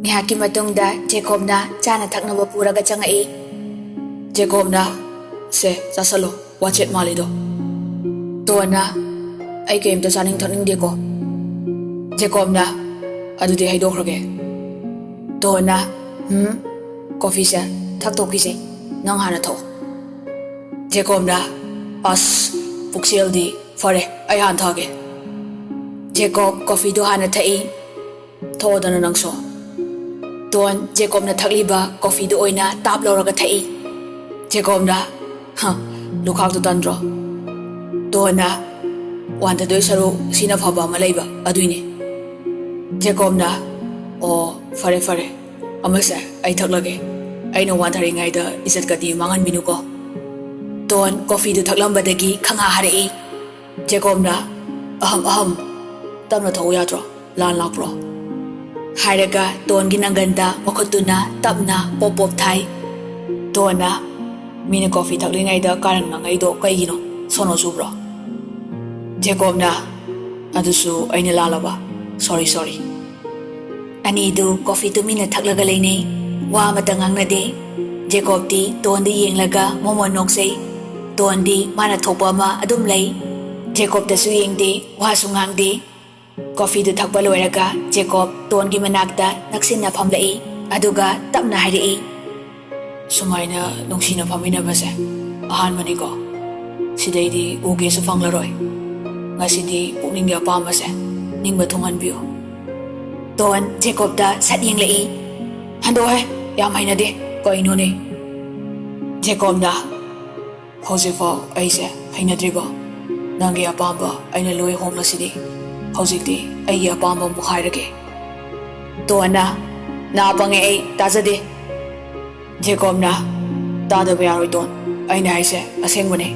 ꯉꯥꯏꯍꯥꯛꯀꯤ ꯃꯇꯨꯡꯗ ꯖꯦꯀꯣꯕꯅ ꯆꯥꯅ ꯊꯛꯅꯕ ꯄꯨꯔꯒ ꯆꯪꯉꯛꯏ꯫ ꯖꯦꯀꯣꯕꯅ ꯁꯦ ꯆꯥꯁꯜꯂꯣ ꯋꯥꯆꯦꯠ ꯃꯥꯜꯂꯤꯗꯣ꯫ ꯇꯣꯟꯅ ꯑꯩ ꯀꯩꯝꯇ ꯆꯥꯅꯤꯡ ꯊꯛꯅꯤꯡꯗꯦꯀꯣ꯫ ꯖꯦꯀꯣꯕꯅ ꯑꯗꯨꯗꯤ ꯍꯩꯗꯣꯛꯈ꯭ꯔꯒꯦ꯫ ꯇꯣꯟꯅ ꯀꯣꯐꯤꯁꯦ ꯊꯛꯇꯣꯛꯈꯤꯁꯦ ꯅꯪ ꯍꯥꯟꯅ ꯊꯛꯑꯣ꯫ ꯖꯦꯀꯣꯕꯅ ꯑꯁ ꯄꯨꯛꯆꯦꯜꯗꯤ ꯐꯔꯦ ꯑꯩ ꯍꯥꯟꯅ ꯊꯛꯑꯒꯦ꯫ ꯖꯦꯀꯣꯕ ꯀꯣꯐꯤꯗꯨ ꯍꯥꯟꯅ ꯊꯛꯏ꯫ ꯊꯛꯑꯣꯗꯅ ꯅꯪꯁꯨ꯫ ꯇꯣꯟ ꯖꯦꯀꯣꯕꯅ ꯊꯛꯂꯤꯕ ꯀꯣꯐꯤꯗꯨ ꯑꯣꯏꯅ ꯇꯥꯞ ꯂꯧꯔꯒ ꯊꯛꯏ꯫ ꯖꯦꯀꯣꯕꯅ ꯂꯨꯈꯥꯛꯇꯨ ꯇꯟꯗ꯭ꯔꯣ꯫ ꯇꯣꯟꯅ ꯋꯥꯟꯊꯗꯣꯏ ꯁꯔꯨꯛ ꯁꯤꯅ ꯐꯕ ꯑꯃ ꯂꯩꯕ ꯑꯗꯨꯏꯅꯤ꯫ ꯖꯦꯀꯣꯕꯅ ꯑꯣ ꯐꯔꯦ ꯐꯔꯦ ꯑꯃꯁꯦ ꯑꯩ ꯊꯛꯂꯒꯦ ꯑꯩꯅ ꯋꯥꯟꯊꯔꯤꯉꯩꯗ ꯏꯖꯠꯀꯗꯤ ꯃꯥꯡꯍꯟꯕꯤꯅꯨꯀꯣ꯫ ꯇꯣꯟ ꯀꯣꯐꯤꯗꯨ ꯊꯛꯂꯝꯕꯗꯒꯤ ꯈꯪꯍꯥ ꯍꯥꯔꯛꯏ꯫ ꯖꯦꯀꯣꯕꯅ ꯑꯍꯝ ꯇꯞꯅ ꯊꯛꯎ ꯌꯥꯗ꯭ꯔꯣ ꯂꯥꯟ ꯂꯥꯛꯄ꯭ꯔꯣ꯫ ꯍꯥꯏꯔꯒ ꯇꯣꯟꯒꯤ ꯅꯪꯒꯟꯗ ꯃꯈꯨꯠꯇꯨꯅ ꯇꯞꯅ ꯄꯣꯞ ꯄꯣꯞ ꯊꯥꯏ꯫ ꯇꯣꯟꯅ ꯃꯤꯅ ꯀꯣꯐꯤ ꯊꯛꯂꯤꯉꯩꯗ ꯀꯥꯔꯟ ꯉꯥꯡꯉꯩꯗꯣ ꯀꯩꯒꯤꯅꯣ ꯁꯣꯅꯣ ꯆꯨꯕ꯭ꯔꯣ꯫ ꯖꯦꯀꯣꯕꯅ ꯑꯗꯨꯁꯨ ꯑꯩꯅ ꯂꯥꯜꯂꯕ ꯁꯣꯔꯤ꯫ ꯑꯅꯤꯗꯨ ꯀꯣꯐꯤ ꯇꯨꯃꯤꯟꯅ ꯊꯛꯂꯒ ꯂꯩꯅꯩ꯫ ꯋꯥ ꯑꯃꯇ ꯉꯥꯡꯅꯗꯦ꯫ ꯖꯦꯀꯣꯕꯇꯤ ꯇꯣꯟꯗ ꯌꯦꯡꯂꯒ ꯃꯣꯃꯣꯟ ꯅꯣꯛꯆꯩ꯫ ꯇꯣꯟꯗꯤ ꯃꯥꯅ ꯊꯣꯛꯄ ꯑꯃ ꯑꯗꯨꯝ ꯂꯩ꯫ ꯖꯦꯀꯣꯕꯇꯁꯨ ꯌꯦꯡꯗꯦ ꯋꯥꯁꯨ ꯉꯥꯡꯗꯦ꯫ ꯀꯣꯐꯤꯗꯨ ꯊꯛꯄ ꯂꯣꯏꯔꯒ ꯖꯦꯀꯣꯕ ꯇꯣꯟꯒꯤ ꯃꯅꯥꯛꯇ ꯅꯛꯁꯤꯟꯅ ꯐꯝꯂꯛꯏ ꯑꯗꯨꯒ ꯇꯞꯅ ꯍꯥꯏꯔꯛꯏ꯫ ꯁꯨꯃꯥꯏꯅ ꯅꯨꯡꯁꯤꯅ ꯐꯝꯃꯤꯟꯅꯕꯁꯦ ꯑꯍꯥꯟꯕꯅꯤꯀꯣ꯫ ꯁꯤꯗꯩꯗꯤ ꯎꯒꯦꯁꯨ ꯐꯪꯂꯔꯣꯏ꯫ ꯉꯁꯤꯗꯤ ꯄꯨꯛꯅꯤꯡꯒꯤ ꯑꯄꯥꯝꯕꯁꯦ ꯅꯤꯡꯕ ꯊꯨꯡꯍꯟꯕꯤꯌꯨ꯫ ꯇꯣꯟ ꯖꯦꯀꯣꯕꯇ ꯁꯠ ꯌꯦꯡꯂꯛꯏ꯫ ꯍꯟꯗꯣꯛꯍꯦ ꯌꯥꯝ ꯍꯩꯅꯗꯦ ꯀꯩꯅꯣꯅꯦ꯫ ꯖꯦꯀꯣꯕꯅ ꯍꯧꯖꯤꯛꯐꯥꯎ ꯑꯩꯁꯦ ꯍꯩꯅꯗ꯭ꯔꯤꯕꯣ꯫ ꯅꯪꯒꯤ ꯑꯄꯥꯝꯕ ꯑꯩꯅ ꯂꯣꯏ ꯍꯣꯡꯂꯁꯤꯗꯤ ꯍꯧꯖꯤꯛꯇꯤ ꯑꯩꯒꯤ ꯑꯄꯥꯝꯕ ꯑꯃꯨꯛ ꯍꯥꯏꯔꯒꯦ꯫ ꯇꯣꯟꯅ ꯅꯥ ꯄꯪꯉꯦ ꯑꯩ ꯇꯥꯖꯗꯦ꯫ ꯖꯦꯀꯣꯕꯅ ꯇꯥꯗꯕ ꯌꯥꯔꯣꯏ ꯇꯣꯟ ꯑꯩꯅ ꯍꯥꯏꯁꯦ ꯑꯁꯦꯡꯕꯅꯦ꯫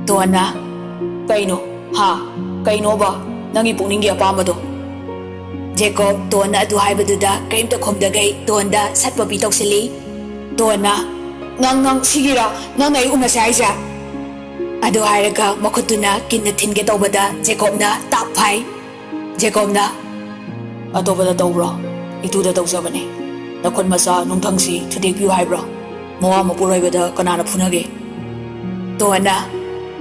ꯇꯣꯟꯅ ꯀꯩꯅꯣ ꯀꯩꯅꯣꯕ ꯅꯪꯒꯤ ꯄꯨꯛꯅꯤꯡꯒꯤ ꯑꯄꯥꯝꯕꯗꯣ꯫ ꯖꯦꯀꯣꯕ ꯇꯣꯟꯅ ꯑꯗꯨ ꯍꯥꯏꯕꯗꯨꯗ ꯀꯔꯤꯝꯇ ꯈꯨꯝꯗꯒꯩ ꯇꯣꯟꯗ ꯁꯠꯄꯄꯤ ꯇꯧꯁꯤꯜꯂꯤ꯫ ꯇꯣꯟꯅ ꯅꯪ ꯁꯤꯒꯤꯔꯥ ꯅꯪꯅ ꯑꯩ ꯎꯅꯁꯦ ꯍꯥꯏꯁꯦ꯫ ꯑꯗꯨ ꯍꯥꯏꯔꯒ ꯃꯈꯨꯠꯇꯨꯅ ꯀꯤꯟꯅ ꯊꯤꯟꯒꯦ ꯇꯧꯕꯗ ꯖꯦꯀꯣꯕꯅ ꯇꯥꯞ ꯐꯥꯏ꯫ ꯖꯦꯀꯣꯕꯅ ꯑꯇꯣꯞꯄꯗ ꯇꯧꯕ꯭ꯔꯣ ꯏꯇꯨꯗ ꯇꯧꯖꯕꯅꯦ꯫ ꯅꯈꯨꯠ ꯃꯆꯥ ꯅꯨꯡꯊꯪꯁꯤ ꯊꯨꯗꯦꯛꯄꯤꯌꯨ ꯍꯥꯏꯕ꯭ꯔꯣ꯫ ꯃꯋꯥ ꯃꯄꯨꯔꯣꯏꯕꯗ ꯀꯅꯥꯅ ꯐꯨꯅꯒꯦ꯫ ꯇꯣꯟꯅ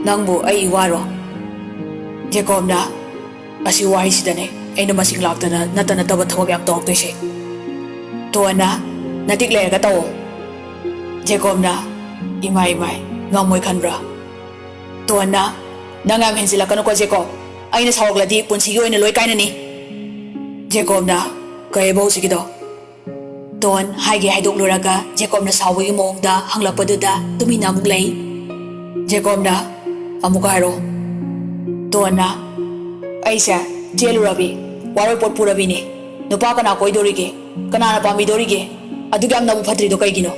ꯅꯪꯕꯨ ꯑꯩ ꯏꯋꯥꯔꯣ꯫ ꯖꯦꯀꯣꯕꯅ ꯑꯁꯤ ꯋꯥꯍꯩꯁꯤꯗꯅꯦ ꯑꯩꯅ ꯃꯁꯤꯡ ꯂꯥꯛꯇꯅ ꯅꯠꯇ ꯅꯠꯇꯕ ꯊꯕꯛ ꯌꯥꯝ ꯇꯧꯔꯛꯇꯣꯏꯁꯦ꯫ ꯇꯣꯟꯅ ꯅꯇꯤꯛ ꯂꯩꯔꯒ ꯇꯧꯑꯣ꯫ ꯖꯦꯀꯣꯕꯅ ꯏꯃꯥꯏ ꯉꯝꯃꯣꯏ ꯈꯟꯕ꯭ꯔꯥ꯫ ꯇꯣꯟꯅ ꯅꯪ ꯌꯥꯝ ꯍꯦꯟꯖꯤꯜꯂꯛꯀꯅꯨꯀꯣ ꯖꯦꯀꯣꯕ ꯑꯩꯅ ꯁꯥꯎꯔꯛꯂꯗꯤ ꯄꯨꯟꯁꯤꯒꯤ ꯑꯣꯏꯅ ꯂꯣꯏ ꯀꯥꯏꯅꯅꯤ꯫ ꯖꯦꯀꯣꯕꯅ ꯀꯩꯑꯕ ꯍꯧꯖꯤꯛꯀꯤꯗꯣ꯫ ꯇꯣꯟ ꯍꯥꯏꯒꯦ ꯍꯥꯏꯗꯣꯛꯂꯨꯔꯒ ꯖꯦꯀꯣꯕꯅ ꯁꯥꯎꯕꯒꯤ ꯃꯑꯣꯡꯗ ꯍꯪꯂꯛꯄꯗꯨꯗ ꯇꯨꯃꯤꯟꯅ ꯑꯃꯨꯛ ꯂꯩ꯫ ꯖꯦꯀꯣꯕꯅ ꯑꯃꯨꯛꯀ ꯍꯥꯏꯔꯛꯑꯣ꯫ ꯇꯣꯟꯅ ꯑꯩꯁꯦ ꯆꯦꯜꯂꯨꯔꯕꯤ ꯋꯥꯔꯣꯏꯄꯣꯠ ꯄꯨꯔꯕꯤꯅꯤ꯫ ꯅꯨꯄꯥ ꯀꯅꯥ ꯀꯣꯏꯗꯣꯔꯤꯒꯦ ꯀꯅꯥꯅ ꯄꯥꯝꯕꯤꯗꯣꯔꯤꯒꯦ ꯑꯗꯨꯛ ꯌꯥꯝ ꯅꯕꯨꯛ ꯐꯠꯇ꯭ꯔꯤꯗꯣ ꯀꯩꯒꯤꯅꯣ꯫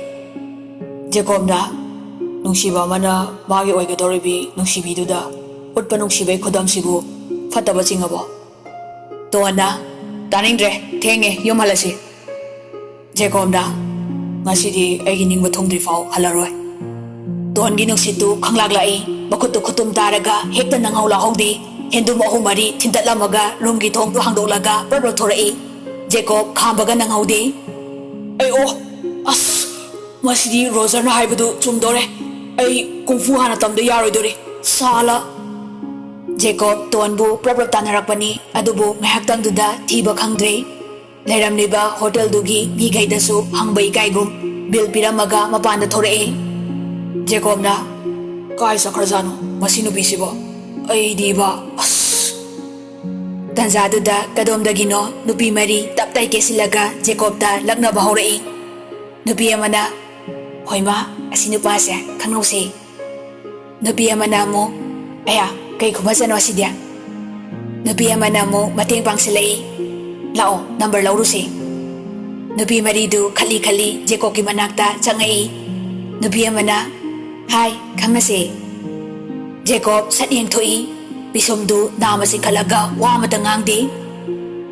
ꯖꯦꯀꯣꯕꯅ ꯅꯨꯡꯁꯤꯕ ꯑꯃꯅ ꯃꯥꯒꯤ ꯑꯣꯏꯒꯗꯧꯔꯤꯕꯤ ꯅꯨꯡꯁꯤꯕꯤꯗꯨꯗ ꯎꯠꯄ ꯅꯨꯡꯁꯤꯕꯩ ꯈꯨꯗꯝꯁꯤꯕꯨ ꯐꯠꯇꯕ ꯆꯤꯡꯉꯕꯣ꯫ ꯇꯣꯟꯅ ꯇꯥꯅꯤꯡꯗ꯭ꯔꯦ ꯊꯦꯡꯉꯦ ꯌꯨꯝ ꯍꯜꯂꯁꯤ꯫ ꯖꯦꯀꯣꯕꯅ ꯉꯁꯤꯗꯤ ꯑꯩꯒꯤ ꯅꯤꯡꯕ ꯊꯨꯡꯗ꯭ꯔꯤꯐꯥꯎ ꯍꯜꯂꯔꯣꯏ꯫ ꯇꯣꯟꯒꯤ ꯅꯨꯡꯁꯤꯠꯇꯨ ꯈꯪꯂꯥꯛꯂꯛꯏ꯫ ꯃꯈꯨꯠꯇꯨ ꯈꯨꯇꯨꯝ ꯇꯥꯔꯒ ꯍꯦꯛꯇ ꯅꯪꯍꯧ ꯂꯥꯛꯍꯧꯗꯦ꯫ ꯍꯦꯟꯗꯨꯝ 3-4 ꯊꯤꯟꯇꯠꯂꯝꯃꯒ ꯔꯨꯝꯒꯤ ꯊꯣꯡꯗꯨ ꯍꯥꯡꯗꯣꯛꯂꯒ ꯄ꯭ꯔꯞ ꯊꯣꯔꯛꯏ꯫ ꯖꯦꯀꯣꯕ ꯈꯥꯝꯕꯒ ꯅꯪꯍꯧꯗꯦ꯫ ꯑꯁ ꯃꯁꯤꯗꯤ ꯔꯣꯖꯔꯅ ꯍꯥꯏꯕꯗꯨ ꯆꯨꯝꯗꯣꯔꯦ꯫ ꯑꯩ ꯀꯨꯡꯐꯨ ꯍꯥꯟꯅ ꯇꯝꯗ ꯌꯥꯔꯣꯏꯗꯣꯔꯤ ꯁꯥꯂꯥ꯫ ꯖꯦꯀꯣꯕ ꯇꯣꯟꯕꯨ ꯄ꯭ꯔꯞ ꯇꯥꯟꯅꯔꯛꯄꯅꯤ ꯑꯗꯨꯕꯨ ꯉꯥꯏꯍꯥꯛꯇꯪꯗꯨꯗ ꯊꯤꯕ ꯈꯪꯗ꯭ꯔꯦ꯫ ꯂꯩꯔꯝꯂꯤꯕ ꯍꯣꯇꯦꯜꯗꯨꯒꯤ ꯃꯤꯈꯩꯗꯁꯨ ꯍꯪꯕ ꯏꯀꯥꯏꯒꯨꯝ ꯕꯤꯜ ꯄꯤꯔꯝꯃꯒ ꯃꯄꯥꯟꯗ ꯊꯣꯔꯛꯏ꯫ ꯖꯦꯀꯣꯕꯅ ꯀꯥꯏ ꯆꯠꯈ꯭ꯔꯖꯥꯠꯅꯣ ꯃꯁꯤ ꯅꯨꯄꯤꯁꯤꯕꯣ ꯑꯩꯗꯤꯕ ꯑꯁ꯫ ꯇꯟꯖꯥꯗꯨꯗ ꯀꯗꯣꯝꯗꯒꯤꯅꯣ ꯅꯨꯄꯤ 4 ꯇꯞꯇꯥꯏ ꯀꯦꯁꯤꯜꯂꯒ ꯖꯦꯀꯣꯕꯇ ꯂꯛꯅꯕ ꯍꯧꯔꯛꯏ꯫ ꯅꯨꯄꯤ ꯑꯃꯅ ꯍꯣꯏꯃꯥ ꯑꯁꯤ ꯅꯨꯄꯥꯁꯦ ꯈꯪꯅꯧꯁꯦ꯫ ꯅꯨꯄꯤ ꯑꯃꯅ ꯑꯃꯨꯛ ꯑꯌꯥ ꯀꯩ ꯈꯨꯐꯖꯅꯣ ꯑꯁꯤꯗꯤ꯫ ꯅꯨꯄꯤ ꯑꯃꯅ ꯑꯃꯨꯛ ꯃꯇꯦꯡ ꯄꯥꯡꯁꯤꯜꯂꯛꯏ꯫ ꯂꯥꯛꯑꯣ ꯅꯝꯕꯔ ꯂꯧꯔꯨꯁꯤ꯫ ꯅꯨꯄꯤ 4ꯗꯨ ꯈꯜꯂꯤ ꯖꯦꯀꯣꯕꯀꯤ ꯃꯅꯥꯛꯇ ꯆꯪꯉꯛꯏ꯫ ꯅꯨꯄꯤ ꯑꯃꯅ ꯍꯥꯏ ꯈꯪꯅꯁꯦ꯫ ꯖꯦꯀꯣꯕ ꯁꯠ ꯌꯦꯡꯊꯣꯛꯏ꯫ ꯄꯤꯁꯨꯝꯗꯨ ꯅꯥꯝꯃ ꯆꯤꯡꯈꯠꯂꯒ ꯋꯥ ꯑꯃꯇ ꯉꯥꯡꯗꯦ꯫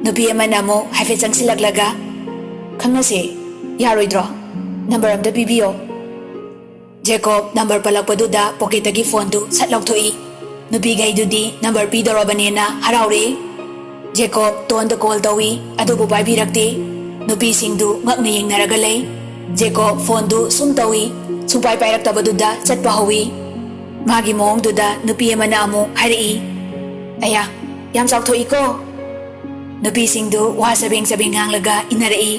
ꯅꯨꯄꯤ ꯑꯃꯅ ꯑꯃꯨꯛ ꯍꯥꯏꯐꯦꯠ ꯆꯪꯁꯤꯜꯂꯛꯂꯒ ꯈꯪꯅꯁꯦ ꯌꯥꯔꯣꯏꯗ꯭ꯔꯣ ꯅꯝꯕꯔ ꯑꯝꯇ ꯄꯤꯕꯤꯌꯣ꯫ ꯖꯦꯀꯣꯕ ꯅꯝꯕꯔ ꯄꯜꯂꯛꯄꯗꯨꯗ ꯄꯣꯀꯦꯠꯇꯒꯤ ꯐꯣꯟꯗꯨ ꯁꯠ ꯂꯧꯊꯣꯛꯏ꯫ ꯅꯨꯄꯤꯈꯩꯗꯨꯗꯤ ꯅꯝꯕꯔ ꯄꯤꯗꯧꯔꯕꯅꯦꯅ ꯍꯔꯥꯎꯔꯦ꯫ ꯖꯦꯀꯣꯕ ꯇꯣꯟꯗ ꯀꯣꯜ ꯇꯧꯏ ꯑꯗꯨꯕꯨ ꯄꯥꯏꯕꯤꯔꯛꯇꯦ꯫ ꯅꯨꯄꯤꯁꯤꯡꯗꯨ ꯉꯛꯅ ꯌꯦꯡꯅꯔꯒ ꯂꯩ ꯖꯦꯀꯣꯕ ꯐꯣꯟꯗꯨ ꯁꯨꯝ ꯇꯧꯏ ꯁꯨꯡꯄꯥꯏ ꯄꯥꯏꯔꯛꯇꯕꯗꯨꯗ ꯆꯠꯄ ꯍꯧꯏ ꯃꯥꯒꯤ ꯃꯑꯣꯡꯗꯨꯗ ꯅꯨꯄꯤ ꯑꯃꯅ ꯑꯃꯨꯛ ꯍꯥꯏꯔꯛꯏ ꯑꯌꯥ ꯌꯥꯝ ꯆꯥꯎꯊꯣꯛꯏꯀꯣ ꯅꯨꯄꯤꯁꯤꯡꯗꯨ ꯋꯥ ꯆꯕꯦꯡ ꯆꯕꯦꯡ ꯉꯥꯡꯂꯒ ꯏꯟꯅꯔꯛꯏ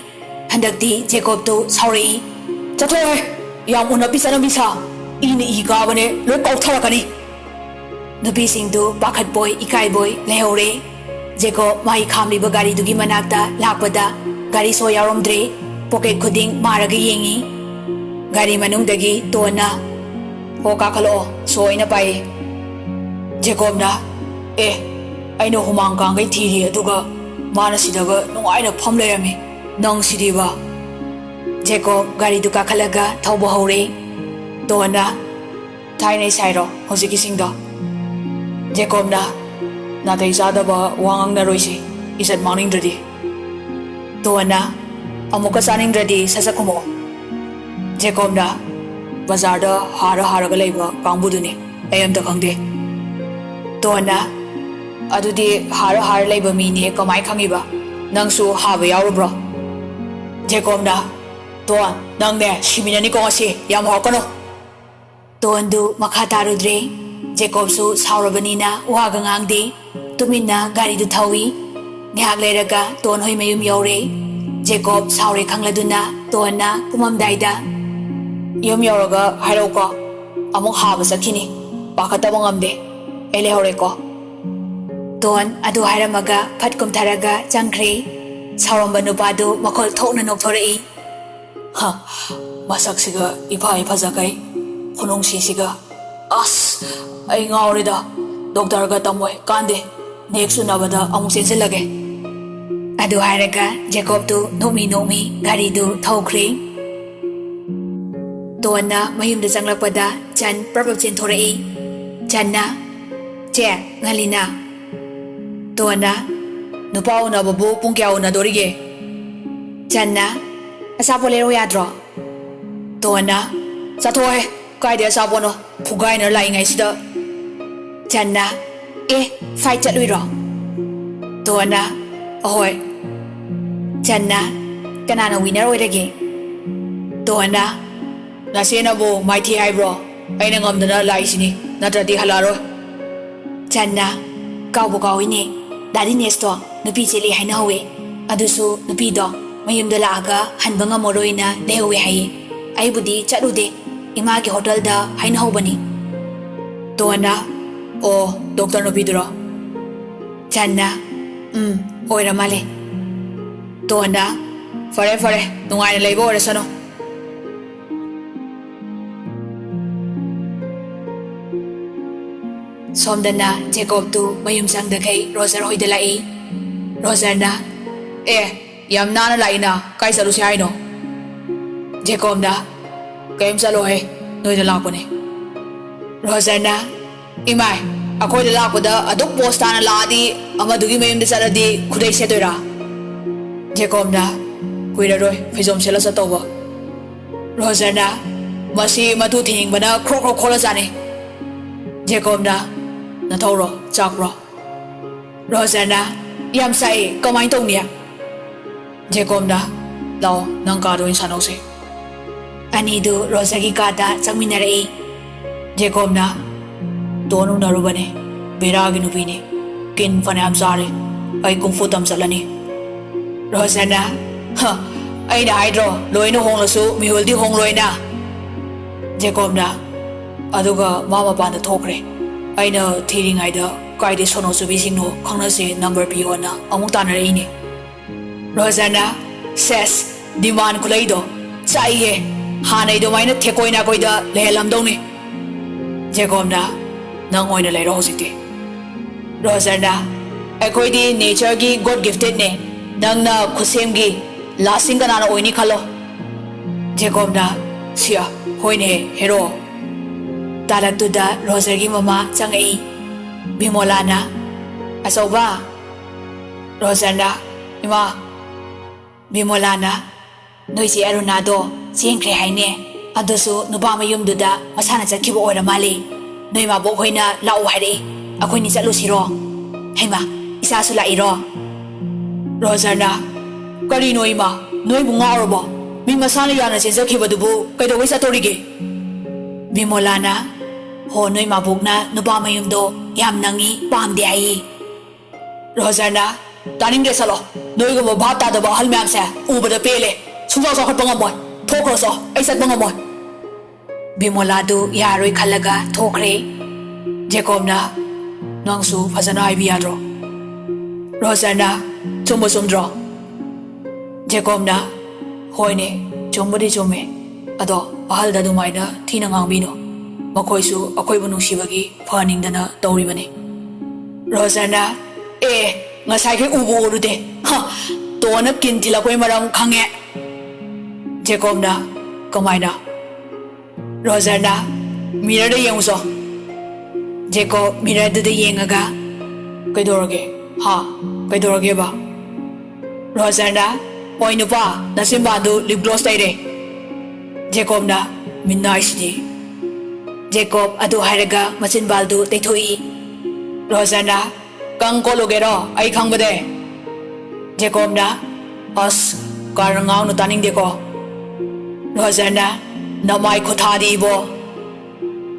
ꯍꯟꯗꯛꯇꯤ ꯖꯦꯀꯣꯕꯇꯨ ꯁꯥꯎꯔꯛꯏ ꯆꯠꯊꯣꯛꯑꯣꯍꯦ ꯌꯥꯝ ꯎꯟꯅꯕꯤ ꯆꯠꯅꯕꯤ ꯁꯥ ꯏꯅ ꯏ ꯀꯥꯕꯅꯦ ꯂꯣꯏ ꯀꯥꯎꯊꯔꯛꯀꯅꯤ ꯅꯨꯄꯤꯁꯤꯡꯗꯨ ꯄꯥꯈꯠꯄꯣꯏ ꯏꯀꯥꯏꯕꯣꯏ ꯂꯩꯍꯧꯔꯦ ꯖꯦꯀꯣꯕ ꯃꯥꯒꯤ ꯈꯥꯝꯂꯤꯕ ꯒꯥꯔꯤꯗꯨꯒꯤ ꯃꯅꯥꯛꯇ ꯂꯥꯛꯄꯗ ꯒꯥꯔꯤ ꯁꯣ ꯌꯥꯎꯔꯝꯗ꯭ꯔꯦ ꯄꯣꯀꯦꯠ ꯈꯨꯗꯤꯡ ꯃꯥꯔꯒ ꯌꯦꯡꯉꯤ ꯒꯥꯔꯤ ꯃꯅꯨꯡꯗꯒꯤ ꯇꯣꯟꯅ ꯍꯣ ꯀꯥꯈꯠꯂꯛꯑꯣ ꯁꯣ ꯑꯩꯅ ꯄꯥꯏꯌꯦ ꯖꯦꯀꯣꯕꯅ ꯑꯩꯅ ꯍꯨꯃꯥꯡ ꯀꯥꯡꯈꯩ ꯊꯤꯔꯤ ꯑꯗꯨꯒ ꯃꯥꯅ ꯁꯤꯗꯒ ꯅꯨꯡꯉꯥꯏꯅ ꯐꯝ ꯂꯩꯔꯝꯃꯤ ꯅꯪ ꯁꯤꯗꯤꯕ ꯖꯦꯀꯣꯕ ꯒꯥꯔꯤꯗꯨ ꯀꯥꯈꯠꯂꯒ ꯊꯧꯕ ꯍꯧꯔꯦ ꯇꯣꯟꯅ ꯊꯥꯏꯅꯩ ꯁꯥꯏꯔꯣ ꯍꯧꯖꯤꯛꯀꯤꯁꯤꯡꯗꯣ ꯖꯦꯀꯣꯕꯅ ꯅꯥꯇꯩ ꯆꯥꯗꯕ ꯋꯥ ꯉꯥꯡꯅꯔꯣꯏꯁꯤ ꯏꯖꯠ ꯃꯥꯡꯅꯤꯡꯗ꯭ꯔꯗꯤ ꯇꯣꯟꯅ ꯑꯃꯨꯛꯀ ꯆꯥꯅꯤꯡꯗ꯭ꯔꯗꯤ ꯁꯠ ꯈꯨꯝꯃꯛꯑꯣ ꯖꯦꯀꯣꯕꯅ ꯕꯖꯥꯔꯗ ꯍꯥꯔꯒ ꯂꯩꯕ ꯀꯥꯡꯕꯨꯗꯨꯅꯤ ꯑꯩ ꯑꯝꯇ ꯈꯪꯗꯦ ꯇꯣꯟꯅ ꯑꯗꯨꯗꯤ ꯍꯥꯔ ꯂꯩꯕ ꯃꯤꯅꯦ ꯀꯃꯥꯏ ꯈꯪꯉꯤꯕ ꯅꯪꯁꯨ ꯍꯥꯕ ꯌꯥꯎꯔꯨꯕ꯭ꯔꯣ ꯖꯦꯀꯣꯕꯅ ꯇꯣꯟ ꯅꯪꯅꯦ ꯁꯤꯃꯤꯟꯅꯅꯤꯀꯣ ꯉꯁꯤ ꯌꯥꯝ ꯍꯧꯔꯛꯀꯅꯨ ꯇꯣꯟꯗꯨ ꯃꯈꯥ ꯇꯥꯔꯨꯗ꯭ꯔꯦ ꯖꯦꯀꯣꯕꯁꯨ ꯁꯥꯎꯔꯕꯅꯤꯅ ꯋꯥꯒ ꯉꯥꯡꯗꯦ ꯇꯨꯃꯤꯟꯅ ꯒꯥꯔꯤꯗꯨ ꯊꯧꯏ ꯉꯥꯏꯍꯥꯛ ꯂꯩꯔꯒ ꯇꯣꯟ ꯍꯣꯏ ꯃꯌꯨꯝ ꯌꯧꯔꯦ ꯖꯦꯀꯣꯕ ꯁꯥꯎꯔꯦ ꯈꯪꯂꯗꯨꯅ ꯇꯣꯟꯅ ꯀꯨꯝꯃꯝꯗꯥꯏꯗ ꯌꯨꯝ ꯌꯧꯔꯒ ꯍꯥꯏꯔꯛꯎꯀꯣ ꯑꯃꯨꯛ ꯍꯥꯕ ꯆꯠꯈꯤꯅꯤ ꯄꯥꯈꯠꯇꯕ ꯉꯝꯗꯦ ꯑꯩ ꯂꯩꯍꯧꯔꯦꯀꯣ ꯇꯣꯟ ꯑꯗꯨ ꯍꯥꯏꯔꯝꯃꯒ ꯐꯠ ꯀꯨꯝꯊꯔꯒ ꯆꯪꯈ꯭ꯔꯦ ꯁꯥꯎꯔꯝꯕ ꯅꯨꯄꯥꯗꯨ ꯃꯈꯣꯜ ꯊꯣꯛꯅ ꯅꯣꯛꯊꯣꯔꯛꯏ ꯃꯁꯛꯁꯤꯒ ꯏꯐ ꯐꯖꯈꯩ ꯈꯨꯅꯨꯡꯁꯤꯁꯤꯒ ꯑꯁ ꯑꯩ ꯉꯥꯎꯔꯦꯗ ꯗꯣꯛꯇꯔꯒ ꯇꯝꯃꯣꯏ ꯀꯥꯟꯗꯦ ꯅꯦꯛꯁ ꯎꯅꯕꯗ ꯑꯃꯨꯛ ꯆꯦꯟꯁꯤꯜꯂꯒꯦ ꯑꯗꯨ ꯍꯥꯏꯔꯒ ꯖꯦꯀꯣꯕꯇꯨ ꯅꯣꯛꯃꯤ ꯒꯥꯔꯤꯗꯨ ꯊꯧꯈ꯭ꯔꯦ ꯇꯣꯟꯅ ꯃꯌꯨꯝꯗ ꯆꯪꯂꯛꯄꯗ ꯆꯟ ꯄ꯭ꯔꯕꯞ ꯆꯦꯟꯊꯣꯔꯛꯏ ꯆꯟꯅ ꯆꯦ ꯉꯜꯂꯤꯅ ꯇꯣꯟꯅ ꯅꯨꯄꯥ ꯎꯅꯕꯕꯨ ꯄꯨꯡ ꯀꯌꯥ ꯎꯅꯗꯣꯔꯤꯒꯦ ꯆꯟꯅ ꯑꯆꯥꯄꯣꯠ ꯂꯩꯔꯣ ꯌꯥꯗ꯭ꯔꯣ ꯇꯣꯟꯅ ꯆꯠꯊꯣꯛꯑꯣꯍꯦ ꯀꯥꯏꯗꯩ ꯑꯆꯥꯄꯣꯠꯅꯣ ꯐꯨꯒꯥꯏꯅꯔ ꯂꯥꯛꯏꯉꯩꯁꯤꯗ ꯆꯟꯅ ꯐꯥꯏꯠ ꯆꯠꯂꯨꯏꯔꯣ ꯇꯣꯟꯅ ꯑꯍꯣꯏ ꯆꯟꯅ ꯀꯅꯥꯅ ꯋꯤꯅꯔ ꯑꯣꯏꯔꯒꯦ ꯇꯣꯟꯅ ꯅꯆꯦꯅꯕꯨ ꯃꯥꯏꯊꯤ ꯍꯥꯏꯕ꯭ꯔꯣ ꯑꯩꯅ ꯉꯝꯗꯅ ꯂꯥꯛꯏꯁꯤꯅꯤ ꯅꯠꯇ꯭ꯔꯗꯤ ꯍꯜꯂꯛꯑꯔꯣꯏ ꯆꯟꯅ ꯀꯥꯎꯕꯨ ꯀꯥꯎꯏꯅꯦ ꯗꯥꯗꯤ ꯅꯦꯁꯇꯣ ꯅꯨꯄꯤ ꯆꯦꯜꯂꯤ ꯍꯥꯏꯅꯍꯧꯋꯦ ꯑꯗꯨꯁꯨ ꯅꯨꯄꯤꯗꯣ ꯃꯌꯨꯝꯗ ꯂꯥꯛꯑꯒ ꯍꯟꯕ ꯉꯝꯃꯔꯣꯏꯅ ꯂꯩꯍꯧꯋꯦ ꯍꯥꯏꯌꯦ ꯑꯩꯕꯨꯗꯤ ꯆꯠꯂꯨꯗꯦ ꯏꯃꯥꯒꯤ ꯍꯣꯇꯦꯜꯗ ꯍꯥꯏꯅꯍꯧꯕꯅꯤ ꯇꯣꯟꯅ ꯑꯣ ꯗꯣꯛꯇꯔ ꯅꯨꯄꯤꯗꯨꯔꯣ ꯆꯟꯅ ꯑꯣꯏꯔ ꯃꯥꯜꯂꯦ ꯇꯣꯟꯅ ꯐꯔꯦ ꯅꯨꯡꯉꯥꯏꯅ ꯂꯩꯕ ꯑꯣꯏꯔꯁꯅꯨ ꯁꯣꯝꯗꯅ ꯖꯦꯀꯣꯕꯇꯨ ꯃꯌꯨꯝ ꯆꯪꯗꯈꯩ ꯔꯣꯖꯔ ꯍꯣꯏꯗ ꯂꯥꯛꯏ ꯔꯣꯖꯔꯅ ꯌꯥꯝ ꯅꯥꯟꯅ ꯂꯥꯛꯏꯅ ꯀꯥꯏ ꯆꯠꯂꯨꯁꯤ ꯍꯥꯏꯅꯣ ꯖꯦꯀꯣꯕꯅ ꯀꯩꯝ ꯆꯠꯂꯣꯍꯦ ꯅꯣꯏꯗ ꯂꯥꯛꯄꯅꯦ ꯔꯣꯖꯔꯅ ꯏꯃꯥꯏ ꯑꯩꯈꯣꯏꯗ ꯂꯥꯛꯄꯗ ꯑꯗꯨꯛ ꯄꯣꯁ ꯇꯥꯅ ꯂꯥꯛꯑꯗꯤ ꯑꯃꯗꯨꯒꯤ ꯃꯌꯨꯝꯗ ꯆꯠꯂꯗꯤ ꯈꯨꯗꯩ ꯁꯦꯠꯇꯣꯏꯔꯥ ꯖꯦꯀꯣꯕꯅ ꯀꯨꯏꯔꯔꯣꯏ ꯐꯩꯖꯣꯝ ꯁꯦꯠꯂ ꯆꯠꯇꯧꯕ ꯔꯣꯖꯔꯅ ꯃꯁꯤ ꯃꯇꯨ ꯊꯤꯅꯤꯡꯕꯅ ꯈ꯭ꯔꯣꯛ ꯈꯣꯠꯂ ꯆꯥꯅꯩ ꯖꯦꯀꯣꯕꯅ ꯅꯊꯧꯔꯣ ꯆꯥꯛꯄ꯭ꯔꯣ ꯔꯣꯖꯔꯅ ꯌꯥꯝ ꯆꯥꯛꯑꯦ ꯀꯃꯥꯏꯅ ꯇꯧꯅꯤ ꯖꯦꯀꯣꯕꯅ ꯂꯥꯛꯑꯣ ꯅꯪ ꯀꯥꯗ ꯑꯣꯏꯅ ꯁꯥꯟꯅꯧꯁꯦ ꯑꯅꯤꯗꯨ ꯔꯣꯖꯔꯒꯤ ꯀꯥꯗ ꯆꯪꯃꯤꯟꯅꯔꯛꯏ ꯖꯦꯀꯣꯕꯅ ꯇꯣꯟ ꯎꯅꯔꯨꯕꯅꯦ ꯕꯦꯔꯥꯒꯤ ꯅꯨꯄꯤꯅꯤ ꯀꯤꯟ ꯐꯅꯌꯥꯝ ꯆꯥꯔꯦ ꯑꯩ ꯀꯨꯡꯐꯨ ꯇꯝ ꯆꯠꯂꯅꯤ ꯔꯣꯖꯔꯅ ꯑꯩꯅ ꯍꯥꯏꯗ꯭ꯔꯣ ꯂꯣꯏꯅ ꯍꯣꯡꯂꯁꯨ ꯃꯤꯍꯨꯜꯗꯤ ꯍꯣꯡꯂꯣꯏꯅ ꯖꯦꯀꯣꯕꯅ ꯑꯗꯨꯒ ꯃꯥ ꯃꯄꯥꯟꯗ ꯊꯣꯛꯈ꯭ꯔꯦ ꯑꯩꯅ ꯊꯤꯔꯤꯉꯩꯗ ꯀꯥꯏꯗꯩ ꯁꯣꯅꯣ ꯆꯨꯕꯤꯁꯤꯡꯅꯣ ꯈꯪꯅꯁꯦ ꯅꯝꯕꯔ ꯄꯤꯌꯣꯅ ꯑꯃꯨꯛ ꯇꯥꯟꯅꯔꯛꯏꯅꯦ ꯔꯣꯖꯔꯅ ꯁꯦꯁ ꯗꯤꯃꯥꯟ ꯈꯨꯂꯩꯗꯣ ꯆꯥꯛꯏꯍꯦ ꯍꯥꯟꯅꯩ ꯑꯗꯨꯃꯥꯏꯅ ꯊꯦꯛꯀꯣꯏ ꯅꯥꯀꯣꯏꯗ ꯂꯩꯍꯜꯂꯝꯗꯧꯅꯤ ꯖꯦꯀꯣꯕꯅ ꯅꯪ ꯑꯣꯏꯅ ꯂꯩꯔꯣ ꯍꯧꯖꯤꯛꯇꯤ ꯔꯣꯖꯔꯅ ꯑꯩꯈꯣꯏꯗꯤ ꯅꯦꯆꯔꯒꯤ ꯒꯣꯗ ꯒꯤꯐꯇꯦꯠꯅꯦ ꯅꯪꯅ ꯈꯨꯠꯁꯦꯝꯒꯤ ꯂꯥꯁꯁꯤꯡ ꯀꯅꯥꯅ ꯑꯣꯏꯅꯤ ꯈꯜꯂꯣ ꯖꯦꯀꯣꯕꯅ ꯁꯤꯌꯥ ꯍꯣꯏꯅꯦ ꯍꯦꯔꯣ ꯇꯥꯂꯛꯇꯨꯗ ꯔꯣꯖꯔꯒꯤ ꯃꯃꯥ ꯆꯪꯉꯛꯏ ꯕꯤꯃꯣꯂꯥꯅ ꯑꯆꯧꯕ ꯔꯣꯖꯔꯅ ꯏꯃꯥ ꯕꯤꯃꯣꯂꯥꯅ ꯅꯣꯏꯆꯦ ꯑꯔꯨꯅꯥꯗꯣ ꯆꯦꯟꯈ꯭ꯔꯦ ꯍꯥꯏꯅꯦ ꯑꯗꯨꯁꯨ ꯅꯨꯄꯥ ꯃꯌꯨꯝꯗꯨꯗ ꯃꯁꯥꯅ ꯆꯠꯈꯤꯕ ꯑꯣꯏꯔ ꯃꯥꯜꯂꯤ ꯅꯣꯏ ꯃꯥꯕꯣꯛ ꯍꯣꯏꯅ ꯂꯥꯛꯎ ꯍꯥꯏꯔꯛꯏ ꯑꯩꯈꯣꯏꯅꯤ ꯆꯠꯂꯨꯁꯤꯔꯣ ꯍꯩꯃꯥ ꯏꯆꯥꯁꯨ ꯂꯥꯛꯏꯔꯣ ꯔꯣꯖꯔꯅ ꯀꯔꯤꯅꯣ ꯏꯃꯥ ꯅꯣꯏꯕꯨ ꯉꯥꯎꯔꯕꯣ ꯃꯤ ꯃꯁꯥꯅ ꯌꯥꯅ ꯆꯦꯟꯖꯈꯤꯕꯗꯨꯕꯨ ꯀꯩꯗꯧꯕꯩ ꯆꯠꯇꯣꯔꯤꯒꯦ ꯕꯤꯃꯣꯂꯥꯅ ꯍꯣ ꯅꯣꯏ ꯃꯥꯕꯣꯛꯅ ꯅꯨꯄꯥ ꯃꯌꯨꯝꯗꯣ ꯌꯥꯝ ꯅꯪꯉꯤ ꯄꯥꯝꯗꯦ ꯍꯥꯏꯌꯦ ꯔꯣꯖꯔꯅ ꯇꯥꯅꯤꯡꯗꯦ ꯆꯠꯂꯣ ꯅꯣꯏꯒꯨꯝꯕ ꯚꯥꯞ ꯇꯥꯗꯕ ꯑꯍꯜ ꯃꯌꯥꯝꯁꯦ ꯎꯕꯗ ꯄꯦꯜꯂꯦ ꯁꯨꯡꯆꯥꯎ ꯆꯥꯎꯈꯠꯄ ꯉꯝꯃꯣꯏ ꯊꯣꯛꯈ꯭ꯔꯣ ꯑꯩ ꯆꯠꯄ ꯉꯝꯃꯣꯏ ꯕꯤꯃꯣꯂꯥꯗꯨ ꯌꯥꯔꯣꯏ ꯈꯜꯂꯒ ꯊꯣꯛꯈ꯭ꯔꯦ ꯖꯦꯀꯣꯕꯅ ꯅꯪꯁꯨ ꯐꯖꯅ ꯍꯥꯏꯕꯤ ꯌꯥꯗ꯭ꯔꯣ ꯔꯣꯖꯔꯅ ꯆꯨꯝꯕ ꯆꯨꯝꯗ꯭ꯔꯣ ꯖꯦꯀꯣꯕꯅ ꯍꯣꯏꯅꯦ ꯆꯨꯝꯕꯗꯤ ꯆꯨꯝꯃꯦ ꯑꯗꯣ ꯑꯍꯜꯗ ꯑꯗꯨꯃꯥꯏꯅ ꯊꯤꯅ ꯉꯥꯡꯕꯤꯅꯣ ꯃꯈꯣꯏꯁꯨ ꯑꯩꯈꯣꯏꯕꯨ ꯅꯨꯡꯁꯤꯕꯒꯤ ꯐꯍꯟꯅꯤꯡꯗꯅ ꯇꯧꯔꯤꯕꯅꯤ ꯔꯣꯖꯔꯅ ꯉꯁꯥꯏꯈꯩ ꯎꯕꯨ ꯎꯔꯨꯗꯦ ꯇꯣꯟꯅ ꯀꯤꯟ ꯊꯤꯜꯂꯛꯄꯩ ꯃꯔꯝ ꯈꯪꯉꯦ ꯖꯦꯀꯣꯕꯅ ꯀꯃꯥꯏꯅ ꯔꯣꯖꯔꯅ ꯃꯤꯔꯔꯗ ꯌꯦꯡꯉꯨꯆꯣ ꯖꯦꯀꯣꯕ ꯃꯤꯔꯔꯗꯨꯗ ꯌꯦꯡꯉꯒ ꯀꯩꯗꯧꯔꯒꯦ ꯀꯩꯗꯧꯔꯒꯦꯕ ꯔꯣꯖꯔꯅ ꯍꯣꯏ ꯅꯨꯄꯥ ꯅꯆꯤꯟꯕꯥꯟꯗꯨ ꯂꯤꯞ ꯒ꯭ꯂꯣꯁ ꯇꯩꯔꯦ ꯖꯦꯀꯣꯕꯅ ꯃꯤꯟꯅꯥꯏꯁꯤꯗꯤ ꯖꯦꯀꯣꯕ ꯑꯗꯨ ꯍꯥꯏꯔꯒ ꯃꯆꯤꯟꯕꯥꯜꯗꯨ ꯇꯩꯊꯣꯛꯏ ꯔꯣꯖꯔꯅ ꯀꯪ ꯀꯣꯠꯂꯨꯒꯦꯔꯣ ꯑꯩ ꯈꯪꯕꯗꯦ ꯖꯦꯀꯣꯕꯅ ꯑꯁ ꯀꯥꯔꯅ ꯉꯥꯡꯅ ꯇꯥꯅꯤꯡꯗꯦꯀꯣ ꯔꯣꯖꯔꯅ ꯅꯃꯥꯏ ꯈꯨꯊꯥꯗꯤ ꯏꯕꯣ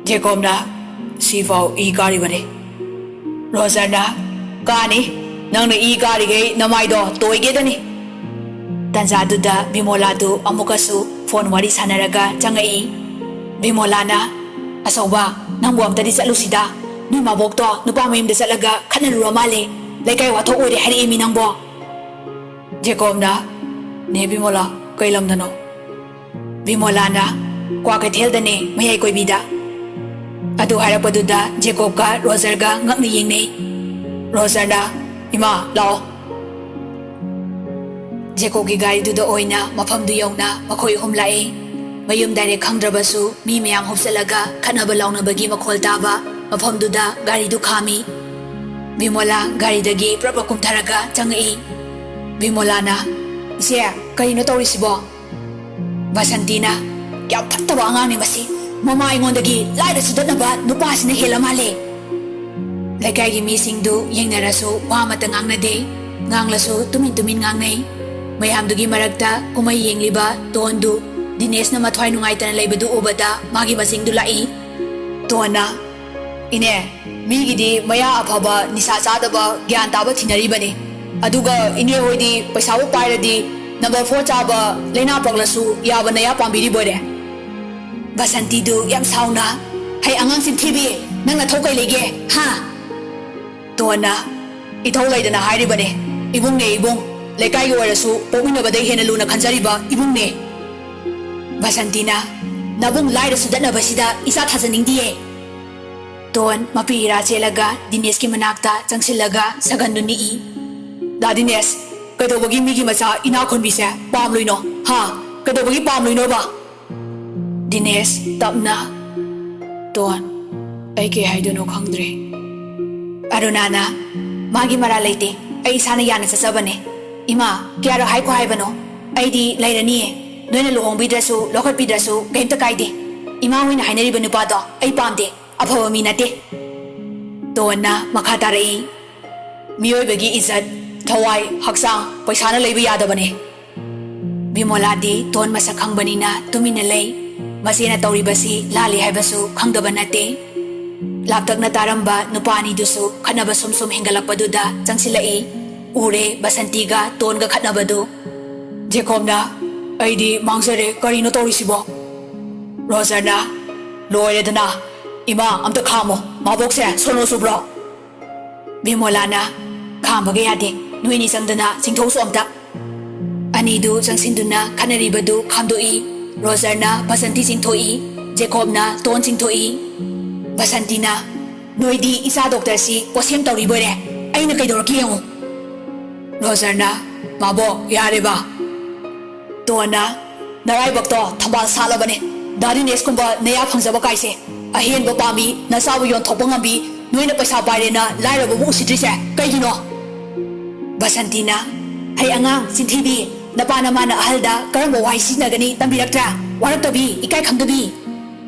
ꯖꯦꯀꯣꯕꯅ ꯁꯤꯐꯥꯎ ꯏ ꯀꯥꯔꯤꯕꯅꯤ ꯔꯣꯖꯔꯅ ꯀꯥꯅꯤ ꯅꯪꯅ ꯏ ꯀꯥꯔꯤꯈꯩ ꯅꯃꯥꯏꯗꯣ ꯇꯣꯏꯒꯦꯗꯅꯤ ꯇꯟꯖꯥꯗꯨꯗ ꯕꯤꯃꯣꯂꯥꯗꯨ ꯑꯃꯨꯛꯀꯁꯨ ꯐꯣꯟ ꯋꯥꯔꯤ ꯁꯥꯟꯅꯔꯒ ꯆꯪꯉꯛꯏ ꯕꯤꯃꯣꯂꯥꯅ ꯑꯆꯧꯕ ꯅꯪꯕꯨ ꯑꯝꯇꯗꯤ ꯆꯠꯂꯨꯁꯤꯗ ꯅꯣꯏ ꯃꯕꯣꯛꯇꯣ ꯅꯨꯄꯥ ꯃꯌꯨꯝꯗ ꯆꯠꯂꯒ ꯈꯠꯅꯔꯨꯔ ꯃꯥꯜꯂꯦ ꯂꯩꯀꯥꯏ ꯋꯥꯊꯣꯛ ꯑꯣꯏꯔꯦ ꯍꯥꯏꯔꯛꯏꯃꯤ ꯅꯪꯕꯣ ꯖꯦꯀꯣꯕꯅ ꯅꯦ ꯕꯤꯃꯣꯂꯥ ꯀꯩ ꯂꯝꯗꯅꯣ ꯕꯤꯃꯣꯂꯥꯅ ꯀ꯭ꯋꯥꯀꯩꯊꯦꯜꯗꯅꯦ ꯃꯌꯥꯏ ꯀꯣꯏꯕꯤꯗ ꯑꯗꯨ ꯍꯥꯏꯔꯛꯄꯗꯨꯗ ꯖꯦꯀꯣꯕꯀ ꯔꯣꯖꯔꯒ ꯉꯛꯅ ꯌꯦꯡꯅꯩ ꯔꯣꯖꯔꯅ ꯏꯃꯥ ꯂꯥꯛꯑꯣ ꯖꯦꯀꯣꯕꯀꯤ ꯒꯥꯔꯤꯗꯨꯗ ꯑꯣꯏꯅ ꯃꯐꯝꯗꯨ ꯌꯧꯅ ꯃꯈꯣꯏ ꯑꯍꯨꯝ ꯂꯥꯛꯏ ꯃꯌꯨꯝ ꯗꯥꯏꯔꯦꯛ ꯈꯪꯗ꯭ꯔꯕꯁꯨ ꯃꯤ ꯃꯌꯥꯝ ꯍꯨꯞꯆꯠꯂꯒ ꯈꯠꯅꯕ ꯂꯥꯎꯅꯕꯒꯤ ꯃꯈꯣꯜ ꯇꯥꯕ ꯃꯐꯝꯗꯨꯗ ꯒꯥꯔꯤꯗꯨ ꯈꯥꯝꯃꯤ ꯕꯤꯃꯣꯂꯥ ꯒꯥꯔꯤꯗꯒꯤ ꯄ꯭ꯔꯞ ꯀꯨꯝꯊꯔꯒ ꯆꯪꯉꯛꯏ ꯕꯤꯃꯣꯂꯥꯅ ꯏꯆꯦ ꯀꯔꯤꯅꯣ ꯇꯧꯔꯤꯁꯤꯕꯣ ꯕꯁꯟꯇꯤꯅ ꯌꯥꯝ ꯐꯠꯇꯕ ꯑꯉꯥꯡꯅꯤ ꯃꯁꯤ ꯃꯃꯥ ꯑꯩꯉꯣꯟꯗꯒꯤ ꯂꯥꯏꯔ ꯆꯨꯗꯠꯅꯕ ꯅꯨꯄꯥꯁꯤꯅ ꯍꯦꯜꯂ ꯃꯥꯜꯂꯦ ꯂꯩꯀꯥꯏꯒꯤ ꯃꯤꯁꯤꯡꯗꯨ ꯌꯦꯡꯅꯔꯁꯨ ꯋꯥ ꯑꯃꯠꯇ ꯉꯥꯡꯅꯗꯦ ꯉꯥꯡꯂꯁꯨ ꯇꯨꯃꯤꯟ ꯉꯥꯡꯅꯩ ꯃꯌꯥꯝꯗꯨꯒꯤ ꯃꯔꯛꯇ ꯀꯨꯝꯍꯩ ꯌꯦꯡꯂꯤꯕ ꯇꯣꯟꯗꯨ ꯗꯤꯅꯦꯁꯅ ꯃꯊ꯭ꯋꯥꯏ ꯅꯨꯡꯉꯥꯏꯇꯅ ꯂꯩꯕꯗꯨ ꯎꯕꯗ ꯃꯥꯒꯤ ꯃꯁꯤꯡꯗꯨ ꯂꯥꯛꯏ ꯇꯣꯟꯅ ꯏꯅꯦ ꯃꯤꯒꯤꯗꯤ ꯃꯌꯥ ꯑꯐꯕ ꯅꯤꯁꯥ ꯆꯥꯗꯕ ꯒ꯭ꯌꯥꯟ ꯇꯥꯕ ꯊꯤꯅꯔꯤꯕꯅꯤ ꯑꯗꯨꯒ ꯏꯅꯦ ꯍꯣꯏꯗꯤ ꯄꯩꯁꯥꯕꯨ ꯄꯥꯏꯔꯗꯤ ꯅꯝꯕꯔ 4 ꯆꯥꯕ ꯂꯩꯅꯥ ꯄꯛꯂꯁꯨ ꯌꯥꯕ ꯅꯌꯥ ꯄꯥꯝꯕꯤꯔꯤꯕꯣꯏꯔꯦ ꯕꯁꯟꯇꯤꯗꯨ ꯌꯥꯝ ꯁꯥꯎꯅ ꯍꯩ ꯑꯉꯥꯡꯁꯤꯡ ꯊꯤꯕꯤ ꯅꯪꯅ ꯊꯧ ꯀꯩ ꯂꯩꯒꯦ ꯍꯥ ꯇꯣꯟꯅ ꯏꯊꯧ ꯂꯩꯗꯅ ꯍꯥꯏꯔꯤꯕꯅꯦ ꯏꯕꯨꯡꯅꯦ ꯏꯕꯨꯡ ꯂꯩꯀꯥꯏꯒꯤ ꯑꯣꯏꯔꯁꯨ ꯄꯣꯛꯃꯤꯟꯅꯕꯗꯩ ꯍꯦꯟꯅ ꯂꯨꯅ ꯈꯟꯖꯔꯤꯕ ꯏꯕꯨꯡꯅꯦ ꯕꯁꯟꯇꯤꯅ ꯅꯕꯨꯡ ꯂꯥꯏꯔ ꯁꯨꯗꯠꯅꯕꯁꯤꯗ ꯏꯆꯥ ꯊꯥꯖꯅꯤꯡꯗꯤꯌꯦ ꯇꯣꯟ ꯃꯄꯤ ꯏꯔꯥ ꯆꯦꯜꯂꯒ ꯗꯤꯅꯦꯁꯀꯤ ꯃꯅꯥꯛꯇ ꯆꯪꯁꯤꯜꯂꯒ ꯁꯒꯟꯗꯨ ꯅꯤꯛꯏ ꯗꯥ ꯗꯤꯅꯦꯁ ꯀꯩꯗꯧꯕꯒꯤ ꯃꯤꯒꯤ ꯃꯆꯥ ꯏꯅꯥ ꯈꯨꯟꯕꯤꯁꯦ ꯄꯥꯝꯂꯣꯏꯅꯣ ꯍꯥ ꯀꯩꯗꯧꯕꯒꯤ ꯄꯥꯝꯂꯣꯏꯅꯣꯕ ꯗꯤꯅꯦꯁ ꯇꯞꯅ ꯇꯣꯟ ꯑꯩ ꯀꯩ ꯍꯥꯏꯗꯣꯏꯅꯣ ꯈꯪꯗ꯭ꯔꯦ ꯑꯔꯨꯅꯥꯅ ꯃꯥꯒꯤ ꯃꯔꯥ ꯂꯩꯇꯦ ꯑꯩ ꯏꯁꯥꯅ ꯌꯥꯅ ꯆꯠꯆꯕꯅꯦ ꯏꯃꯥ ꯀꯌꯥꯔꯛ ꯍꯥꯏꯈꯣ ꯍꯥꯏꯕꯅꯣ ꯑꯩꯗꯤ ꯂꯩꯔꯅꯤꯌꯦ ꯅꯣꯏꯅ ꯂꯨꯍꯣꯡꯕꯤꯗ꯭ꯔꯁꯨ ꯂꯧꯈꯠꯄꯤꯗ꯭ꯔꯁꯨ ꯀꯩꯝꯇ ꯀꯥꯏꯗꯦ ꯏꯃꯥ ꯍꯣꯏꯅ ꯍꯥꯏꯅꯔꯤꯕ ꯅꯨꯄꯥꯗꯣ ꯑꯩ ꯄꯥꯝꯗꯦ ꯑꯐꯕ ꯃꯤ ꯅꯠꯇꯦ ꯇꯣꯟꯅ ꯃꯈꯥ ꯇꯥꯔꯛꯏ ꯃꯤꯑꯣꯏꯕꯒꯤ ꯏꯖꯠ ꯊꯋꯥꯏ ꯍꯛꯆꯥꯡ ꯄꯩꯁꯥꯅ ꯂꯩꯕ ꯌꯥꯗꯕꯅꯦ ꯕꯤꯃꯣꯂꯥꯗꯤ ꯇꯣꯟ ꯃꯁꯛ ꯈꯪꯕꯅꯤꯅ ꯇꯨꯃꯤꯟꯅ ꯂꯩ ꯃꯆꯦꯅ ꯇꯧꯔꯤꯕꯁꯤ ꯂꯥꯜꯂꯤ ꯍꯥꯏꯕꯁꯨ ꯈꯪꯗꯕ ꯅꯠꯇꯦ ꯂꯥꯞꯇꯛꯅ ꯇꯥꯔꯝꯕ ꯅꯨꯄꯥ ꯑꯅꯤꯗꯨꯁꯨ ꯈꯠꯅꯕ ꯁꯨꯝ ꯍꯦꯟꯒꯠꯂꯛꯄꯗꯨꯗ ꯆꯪꯁꯤꯜꯂꯛꯏ ꯎꯔꯦ ꯕꯁꯟꯇꯤꯒ ꯇꯣꯟꯒ ꯈꯠꯅꯕꯗꯨ ꯖꯦꯀꯣꯕꯅ ꯑꯩꯗꯤ ꯃꯥꯡꯖꯔꯦ ꯀꯔꯤꯅꯣ ꯇꯧꯔꯤꯁꯤꯕꯣ ꯔꯣꯖꯔꯅ ꯂꯣꯏꯔꯦꯗꯅ ꯏꯃꯥ ꯑꯝꯇ ꯈꯥꯝꯃꯣ ꯃꯕꯣꯛꯁꯦ ꯁꯣꯅꯣ ꯆꯨꯕ꯭ꯔꯣ ꯕꯤꯃꯣꯂꯥꯅ ꯈꯥꯝꯕꯒ ꯌꯥꯗꯦ ꯅꯣꯏꯅꯤ ꯆꯪꯗꯅ ꯆꯤꯡꯊꯣꯛꯁꯨ ꯑꯝꯇ ꯑꯅꯤꯗꯨ ꯆꯪꯁꯤꯟꯗꯨꯅ ꯈꯠꯅꯔꯤꯕꯗꯨ ꯈꯥꯝꯗꯣꯛꯏ ꯔꯣꯖꯔꯅ ꯕꯁꯟꯇꯤ ꯆꯤꯡꯊꯣꯛꯏ ꯖꯦꯀꯣꯕꯅ ꯇꯣꯟ ꯆꯤꯡꯊꯣꯛꯏ ꯕꯁꯟꯇꯤꯅ ꯅꯣꯏꯗꯤ ꯏꯆꯥ ꯗꯣꯛꯇꯔꯁꯤ ꯄꯣꯠꯁꯦꯝ ꯇꯧꯔꯤꯕꯣꯏꯔꯦ ꯑꯩꯅ ꯀꯩꯗꯧꯔꯛꯀꯦ ꯌꯦꯡꯉꯨ ꯔꯣꯖꯔꯅ ꯃꯕꯣꯛ ꯌꯥꯔꯦꯕ ꯇꯣꯟꯅ ꯅꯔꯥꯏꯕꯛꯇꯣ ꯊꯝꯕꯥꯜ ꯁꯥꯠꯂꯕꯅꯦ ꯗꯥ ꯗꯤꯅꯦꯁꯀꯨꯝꯕ ꯅꯌꯥ ꯐꯪꯖꯕ ꯀꯥꯏꯁꯦ ꯑꯍꯦꯟꯕ ꯄꯥꯝꯃꯤ ꯅꯆꯥꯕꯨ ꯌꯣꯟꯊꯣꯛꯄ ꯉꯝꯕꯤ ꯅꯣꯏꯅ ꯄꯩꯁꯥ ꯄꯥꯏꯔꯦꯅ ꯂꯥꯏꯔꯕꯕꯨ ꯎꯁꯤꯠꯇ꯭ꯔꯤꯁꯦ ꯀꯩꯒꯤꯅꯣ ꯕꯁꯟꯇꯤꯅ ꯍꯩ ꯑꯉꯥꯡ ꯆꯤꯟꯊꯤꯕꯤ ꯅꯄꯥ ꯅꯃꯥꯅ ꯑꯍꯜꯗ ꯀꯔꯝꯕ ꯋꯥꯍꯩ ꯁꯤꯖꯤꯟꯅꯒꯅꯤ ꯇꯝꯕꯤꯔꯛꯇ꯭ꯔꯥ ꯋꯥꯔꯛꯇꯕꯤ ꯏꯀꯥꯏ ꯈꯪꯗꯕꯤ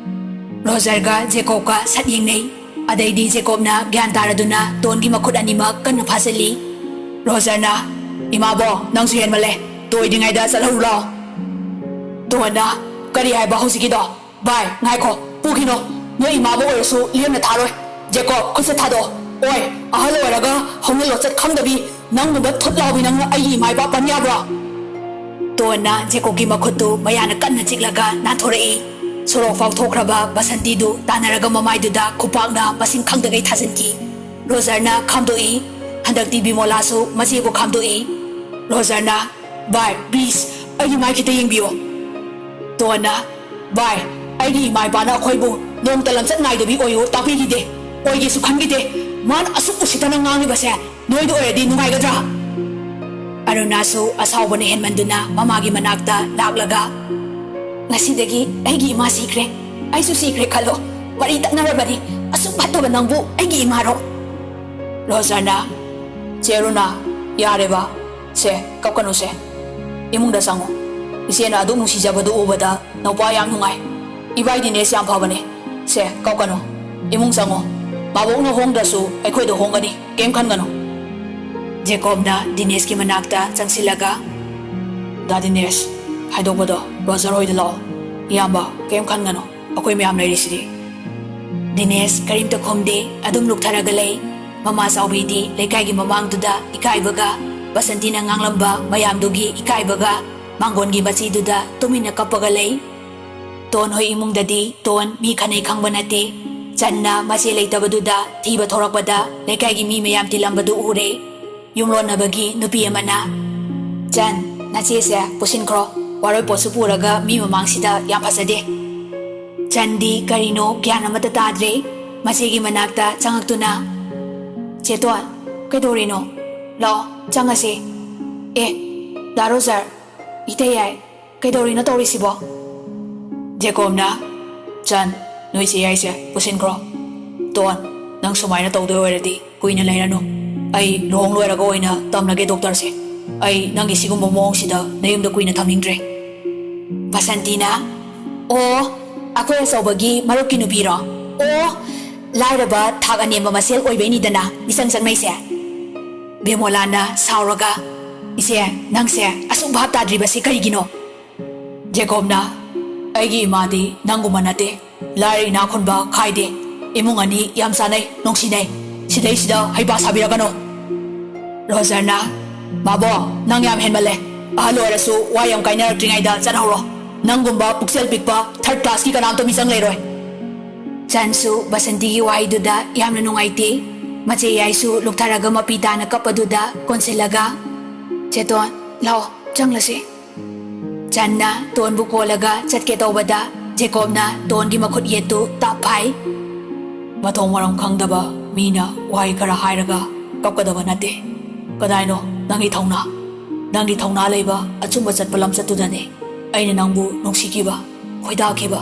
ꯔꯣꯖꯔꯒ ꯖꯦꯀꯣꯕꯀ ꯁꯠ ꯌꯦꯡꯅꯩ ꯑꯗꯩꯗꯤ ꯖꯦꯀꯣꯕꯅ ꯒ꯭ꯌꯥꯟ ꯇꯥꯔꯗꯨꯅ ꯇꯣꯟꯒꯤ ꯃꯈꯨꯠ ꯑꯅꯤꯃꯛ ꯀꯟꯅ ꯐꯥꯖꯤꯜꯂꯤ ꯔꯣꯖꯔꯅ ꯏꯃꯥꯕꯣ ꯅꯪꯁꯨ ꯍꯦꯟꯃꯜꯂꯦ ꯂꯣꯏꯗ꯭ꯔꯤꯉꯩꯗ ꯆꯠꯍꯧꯔꯣ ꯇꯣꯟꯅ ꯀꯔꯤ ꯍꯥꯏꯕ ꯍꯧꯖꯤꯛꯀꯤꯗꯣ ꯚꯥꯏ ꯉꯥꯏꯈꯣ ꯄꯨꯈꯤꯅꯣ ꯅꯣꯏ ꯏꯃꯥꯕꯨ ꯑꯣꯏꯔꯁꯨ ꯂꯦꯝꯅ ꯊꯥꯔꯣꯏ ꯖꯦꯀꯣꯕ ꯈꯨꯠꯁꯦ ꯊꯥꯗꯣꯛꯑꯣ ꯑꯣꯏ ꯑꯍꯜ ꯑꯣꯏꯔꯒ ꯍꯧꯅ ꯂꯣꯠꯆꯠ ꯈꯪꯗꯕꯤ ꯅꯪꯒꯨꯝꯕ ꯊꯨꯠ ꯂꯥꯎꯕꯤ ꯅꯪꯅ ꯑꯩꯒꯤ ꯏꯃꯥ ꯏꯄꯥ ꯄꯟ ꯌꯥꯕ꯭ꯔꯣ ꯇꯣꯟꯅ ꯖꯦꯀꯣꯕꯀꯤ ꯃꯈꯨꯠꯇꯨ ꯃꯌꯥꯅ ꯀꯟꯅ ꯆꯤꯛꯂꯒ ꯅꯥꯟꯊꯣꯔꯛꯏ ꯁꯣꯔꯣꯛ ꯐꯥꯎꯊꯣꯛꯈ꯭ꯔꯕ ꯕꯁꯟꯇꯤꯗꯨ ꯇꯥꯟꯅꯔꯒ ꯃꯃꯥꯏꯗꯨꯗ ꯈꯨꯄꯥꯛꯅ ꯃꯁꯤꯡ ꯈꯪꯗꯒꯩ ꯊꯥꯖꯤꯟꯈꯤ ꯔꯣꯖꯔꯅ ꯈꯥꯝꯗꯣꯛꯏ ꯍꯟꯗꯛꯇꯤ ꯕꯤꯃꯣꯂꯥꯁꯨ ꯃꯆꯦꯕꯨ ꯈꯥꯝꯗꯣꯛꯏ ꯔꯣꯖꯔꯅ ꯚꯥꯏ ꯄ꯭ꯂꯤꯖ ꯑꯩꯒꯤ ꯃꯥꯏ ꯈꯤꯇ ꯌꯦꯡꯕꯤꯌꯣ ꯇꯣꯟꯅ ꯚꯥꯏ ꯑꯩꯒꯤ ꯏꯃꯥ ꯏꯄꯥꯅ ꯑꯩꯈꯣꯏꯕꯨ ꯅꯣꯡꯃꯇ ꯂꯝꯆꯠ ꯅꯥꯏꯗꯕꯤ ꯑꯣꯏꯌꯨ ꯇꯥꯛꯄꯤꯈꯤꯗꯦ ꯑꯣꯏꯒꯦꯁꯨ ꯈꯟꯈꯤꯗꯦ ꯃꯥꯅ ꯑꯁꯨꯛ ꯎꯁꯤꯠꯇꯅ ꯉꯥꯡꯂꯤꯕꯁꯦ ꯅꯣꯏꯗ ꯑꯣꯏꯔꯗꯤ ꯅꯨꯡꯉꯥꯏꯒꯗ꯭ꯔꯥ ꯑꯔꯨꯅꯥꯁꯨ ꯑꯁꯥꯎꯕꯅ ꯍꯦꯟꯃꯟꯗꯨꯅ ꯃꯃꯥꯒꯤ ꯃꯅꯥꯛꯇ ꯂꯥꯛꯂꯒ ꯉꯁꯤꯗꯒꯤ ꯑꯩꯒꯤ ꯏꯃꯥ ꯁꯤꯈ꯭ꯔꯦ ꯑꯩꯁꯨ ꯁꯤꯈ꯭ꯔꯦ ꯈꯜꯂꯣ ꯃꯔꯤ ꯇꯛꯅꯔꯕꯅꯤ ꯑꯁꯨꯛ ꯐꯠꯇꯕ ꯅꯪꯕꯨ ꯑꯩꯒꯤ ꯏꯃꯥꯔꯣ ꯔꯣꯖꯔꯅ ꯆꯦ ꯑꯔꯨꯅꯥ ꯌꯥꯔꯦꯕ ꯁꯦ ꯀꯞꯀꯅꯨꯁꯦ ꯏꯃꯨꯡꯗ ꯆꯪꯉꯣ ꯏꯆꯦꯅ ꯑꯗꯨꯛ ꯅꯨꯡꯁꯤꯖꯕꯗꯨ ꯎꯕꯗ ꯅꯧꯄꯥ ꯌꯥꯝ ꯅꯨꯡꯉꯥꯏ ꯏꯕꯥꯏ ꯗꯤꯅꯦꯁ ꯌꯥꯝ ꯐꯕꯅꯦ ꯁꯦ ꯀꯞꯀꯅꯨ ꯏꯃꯨꯡ ꯆꯪꯉꯣ ꯃꯕꯣꯛꯅ ꯍꯣꯡꯗ꯭ꯔꯁꯨ ꯑꯩꯈꯣꯏꯗ ꯍꯣꯡꯒꯅꯤ ꯀꯩꯝ ꯈꯟꯒꯅꯨ ꯖꯦꯀꯣꯕꯅ ꯗꯤꯅꯦꯁꯀꯤ ꯃꯅꯥꯛꯇ ꯆꯪꯁꯤꯜꯂꯒ ꯗꯥ ꯗꯤꯅꯦꯁ ꯍꯥꯏꯗꯣꯛꯄꯗꯣ ꯔꯣꯖꯔ ꯍꯣꯏꯗ ꯂꯥꯛꯑꯣ ꯏꯌꯥꯝꯕ ꯀꯩꯝ ꯈꯟꯒꯅꯨ ꯑꯩꯈꯣꯏ ꯃꯌꯥꯝ ꯂꯩꯔꯤꯁꯤꯗꯤ ꯗꯤꯅꯦꯁ ꯀꯔꯤꯝꯇ ꯈꯨꯝꯗꯦ ꯑꯗꯨꯝ ꯂꯨꯛꯊꯔꯒ ꯂꯩ ꯃꯃꯥ ꯆꯥꯎꯕꯤꯗꯤ ꯂꯩꯀꯥꯏꯒꯤ ꯃꯃꯥꯡꯗꯨꯗ ꯏꯀꯥꯏꯕꯒ ꯕꯁꯟꯇꯤꯅ ꯉꯥꯡꯂꯝꯕ ꯃꯌꯥꯝꯗꯨꯒꯤ ꯏꯀꯥꯏꯕꯒ ꯃꯥꯡꯒꯣꯟꯒꯤ ꯃꯆꯤꯗꯨꯗ ꯇꯨꯃꯤꯟꯅ ꯀꯞꯄꯒ ꯂꯩ ꯇꯣꯟ ꯍꯣꯏ ꯏꯃꯨꯡꯗꯗꯤ ꯇꯣꯟ ꯃꯤ ꯈꯟꯅꯩ ꯈꯪꯕ ꯅꯠꯇꯦ ꯆꯟꯅ ꯃꯆꯦ ꯂꯩꯇꯕꯗꯨꯗ ꯊꯤꯕ ꯊꯣꯔꯛꯄꯗ ꯂꯩꯀꯥꯏꯒꯤ ꯃꯤ ꯃꯌꯥꯝ ꯇꯤꯜꯂꯝꯕꯗꯨ ꯎꯔꯦ ꯌꯨꯝꯂꯣꯟꯅꯕꯒꯤ ꯅꯨꯄꯤ ꯑꯃꯅ ꯆꯟ ꯅꯆꯦꯁꯦ ꯄꯨꯁꯤꯟꯈ꯭ꯔꯣ ꯋꯥꯔꯣꯏꯄꯣꯠꯁꯨ ꯄꯨꯔꯒ ꯃꯤ ꯃꯃꯥꯡꯁꯤꯗ ꯌꯥꯝ ꯐꯖꯗꯦ ꯆꯟꯗꯤ ꯀꯔꯤꯅꯣ ꯒ꯭ꯌꯥꯟ ꯑꯃꯠꯇ ꯇꯥꯗ꯭ꯔꯦ ꯃꯆꯦꯒꯤ ꯃꯅꯥꯛꯇ ꯆꯪꯉꯛꯇꯨꯅ ꯆꯦꯇꯣꯟ ꯀꯩꯗꯧꯔꯤꯅꯣ ꯂꯥꯛꯑꯣ ꯆꯪꯉꯁꯦ ꯑꯦ ꯗꯥ ꯔꯣꯖꯔ ꯏꯇꯩꯌꯥꯏ ꯀꯩꯗꯧꯔꯤꯅꯣ ꯇꯧꯔꯤꯁꯤꯕꯣ ꯖꯦꯀꯣꯕꯅ ꯆꯟ ꯅꯣꯏ ꯆꯦ ꯌꯥꯏꯁꯦ ꯄꯨꯁꯤꯟꯈ꯭ꯔꯣ ꯇꯣꯟ ꯅꯪ ꯁꯨꯃꯥꯏꯅ ꯇꯧꯗꯣꯏ ꯑꯣꯏꯔꯗꯤ ꯀꯨꯏꯅ ꯂꯩꯔꯅꯨ ꯑꯩ ꯂꯨꯍꯣꯡ ꯂꯣꯏꯔꯒ ꯑꯣꯏꯅ ꯇꯝꯂꯒꯦ ꯗꯣꯛꯇꯔꯁꯦ ꯑꯩ ꯅꯪꯒꯤ ꯁꯤꯒꯨꯝꯕ ꯃꯑꯣꯡꯁꯤꯗ ꯅꯌꯨꯝꯗ ꯀꯨꯏꯅ ꯊꯝꯅꯤꯡꯗ꯭ꯔꯦ ꯕꯁꯟꯇꯤꯅ ꯑꯣ ꯑꯩꯈꯣꯏ ꯑꯆꯧꯕꯒꯤ ꯃꯔꯨꯞꯀꯤ ꯅꯨꯄꯤꯔꯣ ꯑꯣ ꯂꯥꯏꯔꯕ ꯊꯥꯛ ꯑꯅꯦꯝꯕ ꯃꯁꯦꯜ ꯑꯣꯏꯕꯩꯅꯤꯗꯅ ꯏꯆꯟ ꯆꯟꯃꯩꯁꯦ ꯕꯤꯃꯣꯂꯥꯅ ꯁꯥꯎꯔꯒ ꯏꯆꯦ ꯅꯪꯁꯦ ꯑꯁꯨꯛ ꯚꯥꯞ ꯇꯥꯗ꯭ꯔꯤꯕꯁꯤ ꯀꯔꯤꯒꯤꯅꯣ ꯖꯦꯀꯣꯕꯅ ꯑꯩꯒꯤ ꯏꯃꯥꯗꯤ ꯅꯪꯒꯨꯝꯕ ꯅꯠꯇꯦ ꯂꯥꯏꯔ ꯏꯅꯥ ꯈꯨꯟꯕ ꯈꯥꯏꯗꯦ ꯏꯃꯨꯡ ꯑꯅꯤ ꯌꯥꯝ ꯆꯥꯟꯅꯩ ꯅꯨꯡꯁꯤꯅꯩ ꯁꯤꯗꯩꯁꯤꯗ ꯍꯩꯄꯥ ꯁꯥꯕꯤꯔꯛꯀꯅꯣ ꯔꯣꯖꯔꯅ ꯃꯥꯕꯣ ꯅꯪ ꯌꯥꯝ ꯍꯦꯟꯃꯜꯂꯦ ꯑꯍꯜ ꯑꯣꯏꯔꯁꯨ ꯋꯥ ꯌꯥꯝ ꯀꯥꯏꯅꯔꯛꯇ꯭ꯔꯤꯉꯩꯗ ꯆꯠꯍꯧꯔꯣ ꯅꯪꯒꯨꯝꯕ ꯄꯨꯛꯆꯦꯜ ꯄꯤꯛꯄ ꯊꯔꯗ ꯀ꯭ꯂꯥꯁꯀꯤ ꯀꯅꯥꯝꯇ ꯃꯤꯆꯪ ꯂꯩꯔꯣꯏ ꯆꯟꯁꯨ ꯕꯁꯟꯇꯤꯒꯤ ꯋꯥꯍꯩꯗꯨꯗ ꯌꯥꯝꯅ ꯅꯨꯡꯉꯥꯏꯇꯦ ꯃꯆꯦ ꯌꯥꯏꯁꯨ ꯂꯨꯛꯊꯔꯒ ꯃꯄꯤ ꯇꯥꯅ ꯀꯞꯄꯗꯨꯗ ꯀꯣꯟꯁꯤꯜꯂꯒ ꯆꯦꯇꯣꯟ ꯂꯥꯛꯑꯣ ꯆꯪꯂꯁꯤ ꯆꯟꯅ ꯇꯣꯟꯕꯨ ꯀꯣꯜꯂꯒ ꯆꯠꯀꯦ ꯇꯧꯕꯗ ꯖꯦꯀꯣꯕꯅ ꯇꯣꯟꯒꯤ ꯃꯈꯨꯠ ꯌꯦꯠꯇꯨ ꯇꯥꯞ ꯐꯥꯏ ꯃꯊꯣꯡ ꯃꯔꯝ ꯈꯪꯗꯕ ꯃꯤꯅ ꯋꯥꯍꯩ ꯈꯔ ꯍꯥꯏꯔꯒ ꯀꯞꯀꯗꯕ ꯅꯠꯇꯦ ꯀꯗꯥꯏꯅꯣ ꯅꯪꯒꯤ ꯊꯧꯅꯥ ꯂꯩꯕ ꯑꯆꯨꯝꯕ ꯆꯠꯄ ꯂꯝꯆꯠꯇꯨꯗꯅꯦ ꯑꯩꯅ ꯅꯪꯕꯨ ꯅꯨꯡꯁꯤꯈꯤꯕ ꯈꯣꯏꯗꯥꯈꯤꯕ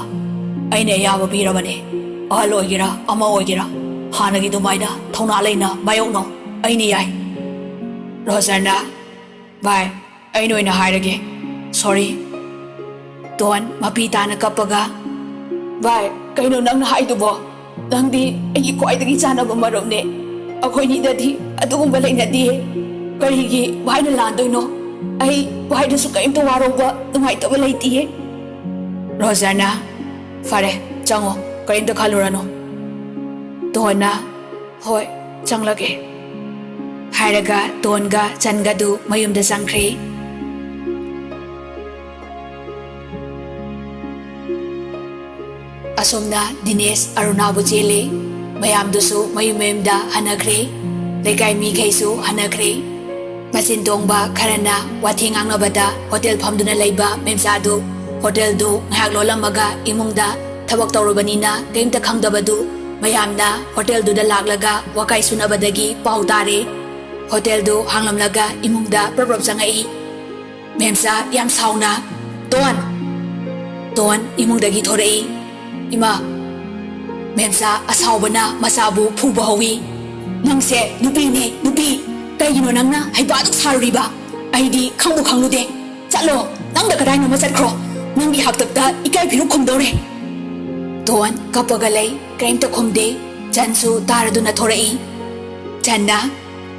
ꯑꯩꯅ ꯑꯌꯥꯕ ꯄꯤꯔꯕꯅꯦ ꯑꯍꯜ ꯑꯣꯏꯒꯦꯔꯥ ꯑꯃ ꯑꯣꯏꯒꯦꯔꯥ ꯍꯥꯟꯅꯒꯤ ꯑꯗꯨꯃꯥꯏꯅ ꯊꯧꯅꯥ ꯂꯩꯅ ꯃꯥꯌꯣꯛꯅꯧ ꯑꯩꯅ ꯌꯥꯏ ꯔꯣꯖꯔꯅ ꯚꯥꯏ ꯑꯩꯅ ꯑꯣꯏꯅ ꯍꯥꯏꯔꯒꯦ ꯁꯣꯔꯤ ꯇꯣꯟ ꯃꯄꯤ ꯇꯥꯅ ꯀꯞꯄꯒ ꯚꯥꯏ ꯀꯩꯅꯣ ꯅꯪꯅ ꯍꯥꯏꯗꯨꯕꯣ ꯅꯪꯗꯤ ꯑꯩꯒꯤ ꯈ꯭ꯋꯥꯏꯗꯒꯤ ꯆꯥꯟꯅꯕ ꯃꯔꯨꯞꯅꯦ ꯑꯩꯈꯣꯏꯅꯤꯗꯗꯤ ꯑꯗꯨꯒꯨꯝꯕ ꯂꯩꯅꯗꯤꯌꯦ ꯀꯔꯤꯒꯤ ꯚꯥꯏꯅ ꯂꯥꯟꯗꯣꯏꯅꯣ ꯑꯩ ꯚꯥꯏꯗꯁꯨ ꯀꯔꯤꯝꯇ ꯋꯥꯔꯧꯕ ꯅꯨꯡꯉꯥꯏꯇꯕ ꯂꯩꯇꯤꯌꯦ ꯔꯣꯖꯔꯅ ꯐꯔꯦ ꯆꯪꯉꯣ ꯀꯔꯤꯝꯇ ꯈꯜꯂꯨꯔꯅꯨ ꯇꯣꯟꯅ ꯍꯣꯏ ꯆꯪꯂꯒꯦ ꯍꯥꯏꯔꯒ ꯇꯣꯟꯒ ꯆꯟꯒꯗꯨ ꯃꯌꯨꯝꯗ ꯆꯪꯈ꯭ꯔꯦ ꯑꯁꯣꯝꯅ ꯗꯤꯅꯦꯁ ꯑꯔꯨꯅꯥꯕꯨ ꯆꯦꯜꯂꯦ ꯃꯌꯥꯝꯗꯨꯁꯨ ꯃꯌꯨꯝꯗ ꯍꯟꯅꯈ꯭ꯔꯦ ꯂꯩꯀꯥꯏ ꯃꯤꯈꯩꯁꯨ ꯍꯟꯅꯈ꯭ꯔꯦ ꯃꯆꯤꯟ ꯇꯣꯡꯕ ꯈꯔꯅ ꯋꯥꯊꯤ ꯉꯥꯡꯅꯕꯗ ꯍꯣꯇꯦꯜ ꯐꯝꯗꯨꯅ ꯂꯩꯕ ꯃꯦꯝꯆꯥꯗꯨ ꯍꯣꯇꯦꯜꯗꯨ ꯉꯥꯏꯍꯥꯛ ꯂꯣꯜꯂꯝꯃꯒ ꯏꯃꯨꯡꯗ ꯊꯕꯛ ꯇꯧꯔꯨꯕꯅꯤꯅ ꯀꯔꯤꯝꯇ ꯈꯪꯗꯕꯗꯨ ꯃꯌꯥꯝꯅ ꯍꯣꯇꯦꯜꯗꯨꯗ ꯂꯥꯛꯂꯒ ꯋꯥꯀꯥꯏ ꯁꯨꯅꯕꯗꯒꯤ ꯄꯥꯎ ꯇꯥꯔꯦ ꯍꯣꯇꯦꯜꯗꯨ ꯍꯥꯡꯂꯝꯂꯒ ꯏꯃꯨꯡꯗ ꯄ꯭ꯔꯞ ꯆꯪꯉꯛꯏ ꯃꯦꯝꯆꯥ ꯌꯥꯝ ꯁꯥꯎꯅ ꯇꯣꯟ ꯏꯃꯨꯡꯗꯒꯤ ꯊꯣꯔꯛꯏ ꯏꯃꯥ ꯃꯦꯝꯆꯥ ꯑꯁꯥꯎꯕꯅ ꯃꯆꯥꯕꯨ ꯐꯨꯕ ꯍꯧꯏ ꯅꯪꯁꯦ ꯅꯨꯄꯤꯅꯦ ꯅꯨꯄꯤ ꯀꯩꯒꯤꯅꯣ ꯅꯪꯅ ꯍꯩꯄꯥꯗꯨꯛ ꯁꯥꯔꯨꯔꯤꯕ ꯑꯩꯗꯤ ꯈꯪꯕꯨ ꯈꯪꯂꯨꯗꯦ ꯆꯠꯂꯣ ꯅꯪꯗ ꯀꯗꯥꯏꯅꯣꯃ ꯆꯠꯈ꯭ꯔꯣ ꯅꯪꯒꯤ ꯍꯥꯛꯇꯛꯇ ꯏꯀꯥꯏ ꯐꯤꯔꯨꯛ ꯈꯨꯝꯗꯧꯔꯦ ꯇꯣꯟ ꯀꯞꯄꯒ ꯂꯩ ꯀꯔꯤꯝꯇ ꯈꯨꯝꯗꯦ ꯆꯟꯁꯨ ꯇꯥꯔꯗꯨꯅ ꯊꯣꯔꯛꯏ ꯆꯟꯅ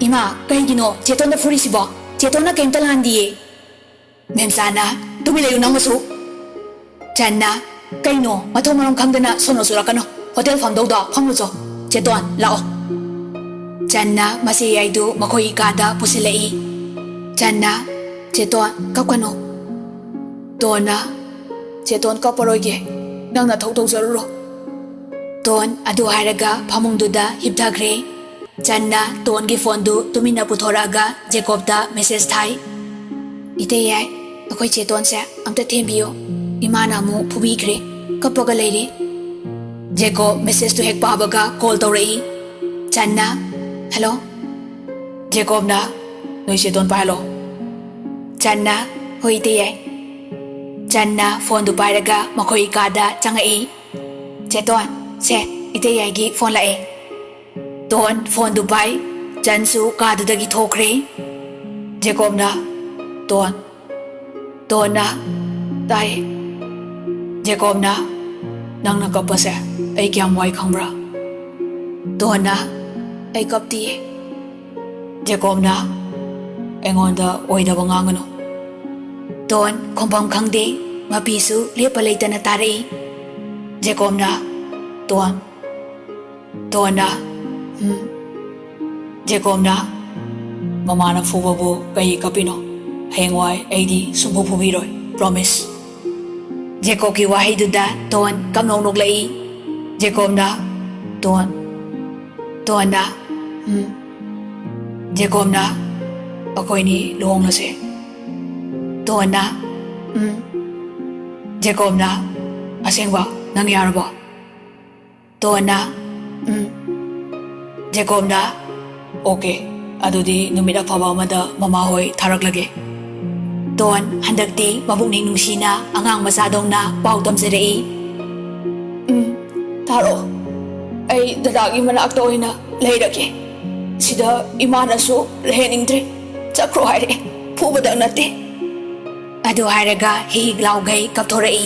ꯏꯃꯥ ꯀꯩꯒꯤꯅꯣ ꯆꯦꯇꯣꯟꯗ ꯐꯨꯔꯤꯁꯤꯕꯣ ꯆꯦꯇꯣꯟꯅ ꯀꯩꯝꯇ ꯂꯥꯟꯗꯤꯌꯦ ꯃꯦꯝꯆꯥꯅ ꯇꯨꯃꯤꯟ ꯂꯩꯌꯨ ꯅꯪꯃꯁꯨ ꯆꯟꯅ ꯀꯩꯅꯣ ꯃꯊꯣꯡ ꯃꯔꯝ ꯈꯪꯗꯅ ꯁꯣꯅꯣ ꯆꯨꯔꯛꯀꯅꯣ ꯍꯣꯇꯦꯜ ꯐꯝꯗꯧꯗꯣ ꯐꯝꯂꯨꯆꯣ ꯆꯦꯇꯣꯟ ꯂꯥꯛꯑꯣ ꯆꯟꯅ ꯃꯆꯦ ꯌꯥꯏꯗꯨ ꯃꯈꯣꯏꯒꯤ ꯀꯥꯗ ꯄꯨꯁꯤꯜꯂꯛꯏ ꯆꯟꯅ ꯆꯦꯇꯣꯟ ꯀꯞꯀꯅꯨ ꯇꯣꯟꯅ ꯆꯦꯇꯣꯟ ꯀꯞꯄꯔꯣꯏꯒꯦ ꯅꯪꯅ ꯊꯧ ꯇꯧꯖꯔꯨꯔꯣ ꯇꯣꯟ ꯑꯗꯨ ꯍꯥꯏꯔꯒ ꯐꯃꯨꯡꯗꯨꯗ ꯍꯤꯞꯊꯈ꯭ꯔꯦ ꯆꯟꯅ ꯇꯣꯟꯒꯤ ꯐꯣꯟꯗꯨ ꯇꯨꯃꯤꯟꯅ ꯄꯨꯊꯣꯔꯛꯑꯒ ꯖꯦꯀꯣꯕꯇ ꯃꯦꯁꯦꯖ ꯊꯥꯏ ꯏꯇꯩ ꯌꯥꯏ ꯑꯩꯈꯣꯏ ꯆꯦꯇꯣꯟꯁꯦ ꯑꯝꯇ ꯊꯦꯝꯕꯤꯌꯨ ꯏꯃꯥꯅ ꯑꯃꯨꯛ ꯐꯨꯕꯤꯈ꯭ꯔꯦ ꯀꯞꯄꯒ ꯂꯩꯔꯦ ꯖꯦꯀꯣꯕ ꯃꯦꯁꯦꯖꯇꯨ ꯍꯦꯛ ꯄꯥꯕꯒ ꯀꯣꯜ ꯇꯧꯔꯛꯏ ꯆꯟꯅ ꯍꯜꯂꯣ ꯖꯦꯀꯣꯕꯅ ꯅꯣꯏ ꯆꯦꯇꯣꯟ ꯄꯥꯏꯍꯜꯂꯣ ꯆꯟꯅ ꯍꯣꯏ ꯏꯇꯩ ꯌꯥꯏ ꯆꯟꯅ ꯐꯣꯟꯗꯨ ꯄꯥꯏꯔꯒ ꯃꯈꯣꯏꯒꯤ ꯀꯥꯗ ꯆꯪꯉꯛꯏ ꯆꯦꯇꯣꯟ ꯁꯦ ꯏꯇꯩ ꯌꯥꯏꯒꯤ ꯐꯣꯟ ꯂꯥꯛꯑꯦ ꯇꯣꯟ ꯐꯣꯟꯗꯨ ꯄꯥꯏ ꯆꯟꯁꯨ ꯀꯥꯗꯨꯗꯒꯤ ꯊꯣꯛꯈ꯭ꯔꯦ ꯖꯦꯀꯣꯕꯅ ꯇꯣꯟꯅ ꯇꯥꯏ ꯖꯦꯀꯣꯕꯅ ꯅꯪꯅ ꯀꯞꯄꯁꯦ ꯑꯩ ꯀꯌꯥꯝ ꯋꯥꯏ ꯈꯪꯕ꯭ꯔꯥ ꯇꯣꯟꯅ ꯑꯩ ꯀꯞꯇꯤꯌꯦ ꯖꯦꯀꯣꯕꯅ ꯑꯩꯉꯣꯟꯗ ꯑꯣꯏꯗꯕ ꯉꯥꯡꯒꯅꯨ ꯇꯣꯟ ꯈꯣꯡꯐꯝ ꯈꯪꯗꯦ ꯃꯄꯤꯁꯨ ꯂꯦꯞꯄ ꯂꯩꯇꯅ ꯇꯥꯔꯛꯏ ꯖꯦꯀꯣꯕꯅ ꯇꯣꯟꯅ ꯖꯦꯀꯣꯕꯅ ꯃꯃꯥꯅ ꯐꯨꯕꯕꯨ ꯀꯩ ꯀꯞꯄꯤꯅꯣ ꯍꯌꯦꯡꯋꯥꯏ ꯑꯩꯗꯤ ꯁꯨꯡꯐꯨ ꯐꯨꯕꯤꯔꯣꯏ ꯄ꯭ꯔꯣꯃꯤꯁ ꯖꯦꯀꯣꯕꯀꯤ ꯋꯥꯍꯩꯗꯨꯗ ꯇꯣꯟ ꯀꯞꯅꯧ ꯅꯣꯛꯂꯛꯏ ꯖꯦꯀꯣꯕꯅ ꯇꯣꯟꯅ ꯖꯦꯀꯣꯕꯅ ꯑꯩꯈꯣꯏꯅꯤ ꯂꯨꯍꯣꯡꯂꯁꯦ ꯇꯣꯟꯅ ꯖꯦꯀꯣꯕꯅ ꯑꯁꯦꯡꯕ ꯅꯪ ꯌꯥꯔꯕꯣ ꯇꯣꯟꯅ ꯖꯦꯀꯣꯕꯅ ꯑꯣꯀꯦ ꯑꯗꯨꯗꯤ ꯅꯨꯃꯤꯠ ꯑꯐꯕ ꯑꯃꯗ ꯃꯃꯥ ꯍꯣꯏ ꯊꯥꯔꯛꯂꯒꯦ ꯇꯣꯟ ꯍꯟꯗꯛꯇꯤ ꯃꯕꯨꯛꯅꯤꯡ ꯅꯨꯡꯁꯤꯅ ꯑꯉꯥꯡ ꯃꯆꯥꯗꯧꯅ ꯄꯥꯎ ꯇꯝꯖꯔꯛꯏ ꯊꯥꯔꯛꯑꯣ ꯑꯩ ꯗꯗꯥꯒꯤ ꯃꯅꯥꯛꯇ ꯑꯣꯏꯅ ꯂꯩꯔꯒꯦ ꯁꯤꯗ ꯏꯃꯥꯅꯁꯨ ꯂꯩꯍꯟꯅꯤꯡꯗ꯭ꯔꯦ ꯆꯠꯈ꯭ꯔꯣ ꯍꯥꯏꯔꯛꯑꯦ ꯐꯨꯕꯗꯪ ꯅꯠꯇꯦ ꯑꯗꯨ ꯍꯥꯏꯔꯒ ꯍꯤꯛ ꯂꯥꯎꯒꯩ ꯀꯞꯊꯣꯔꯛꯏ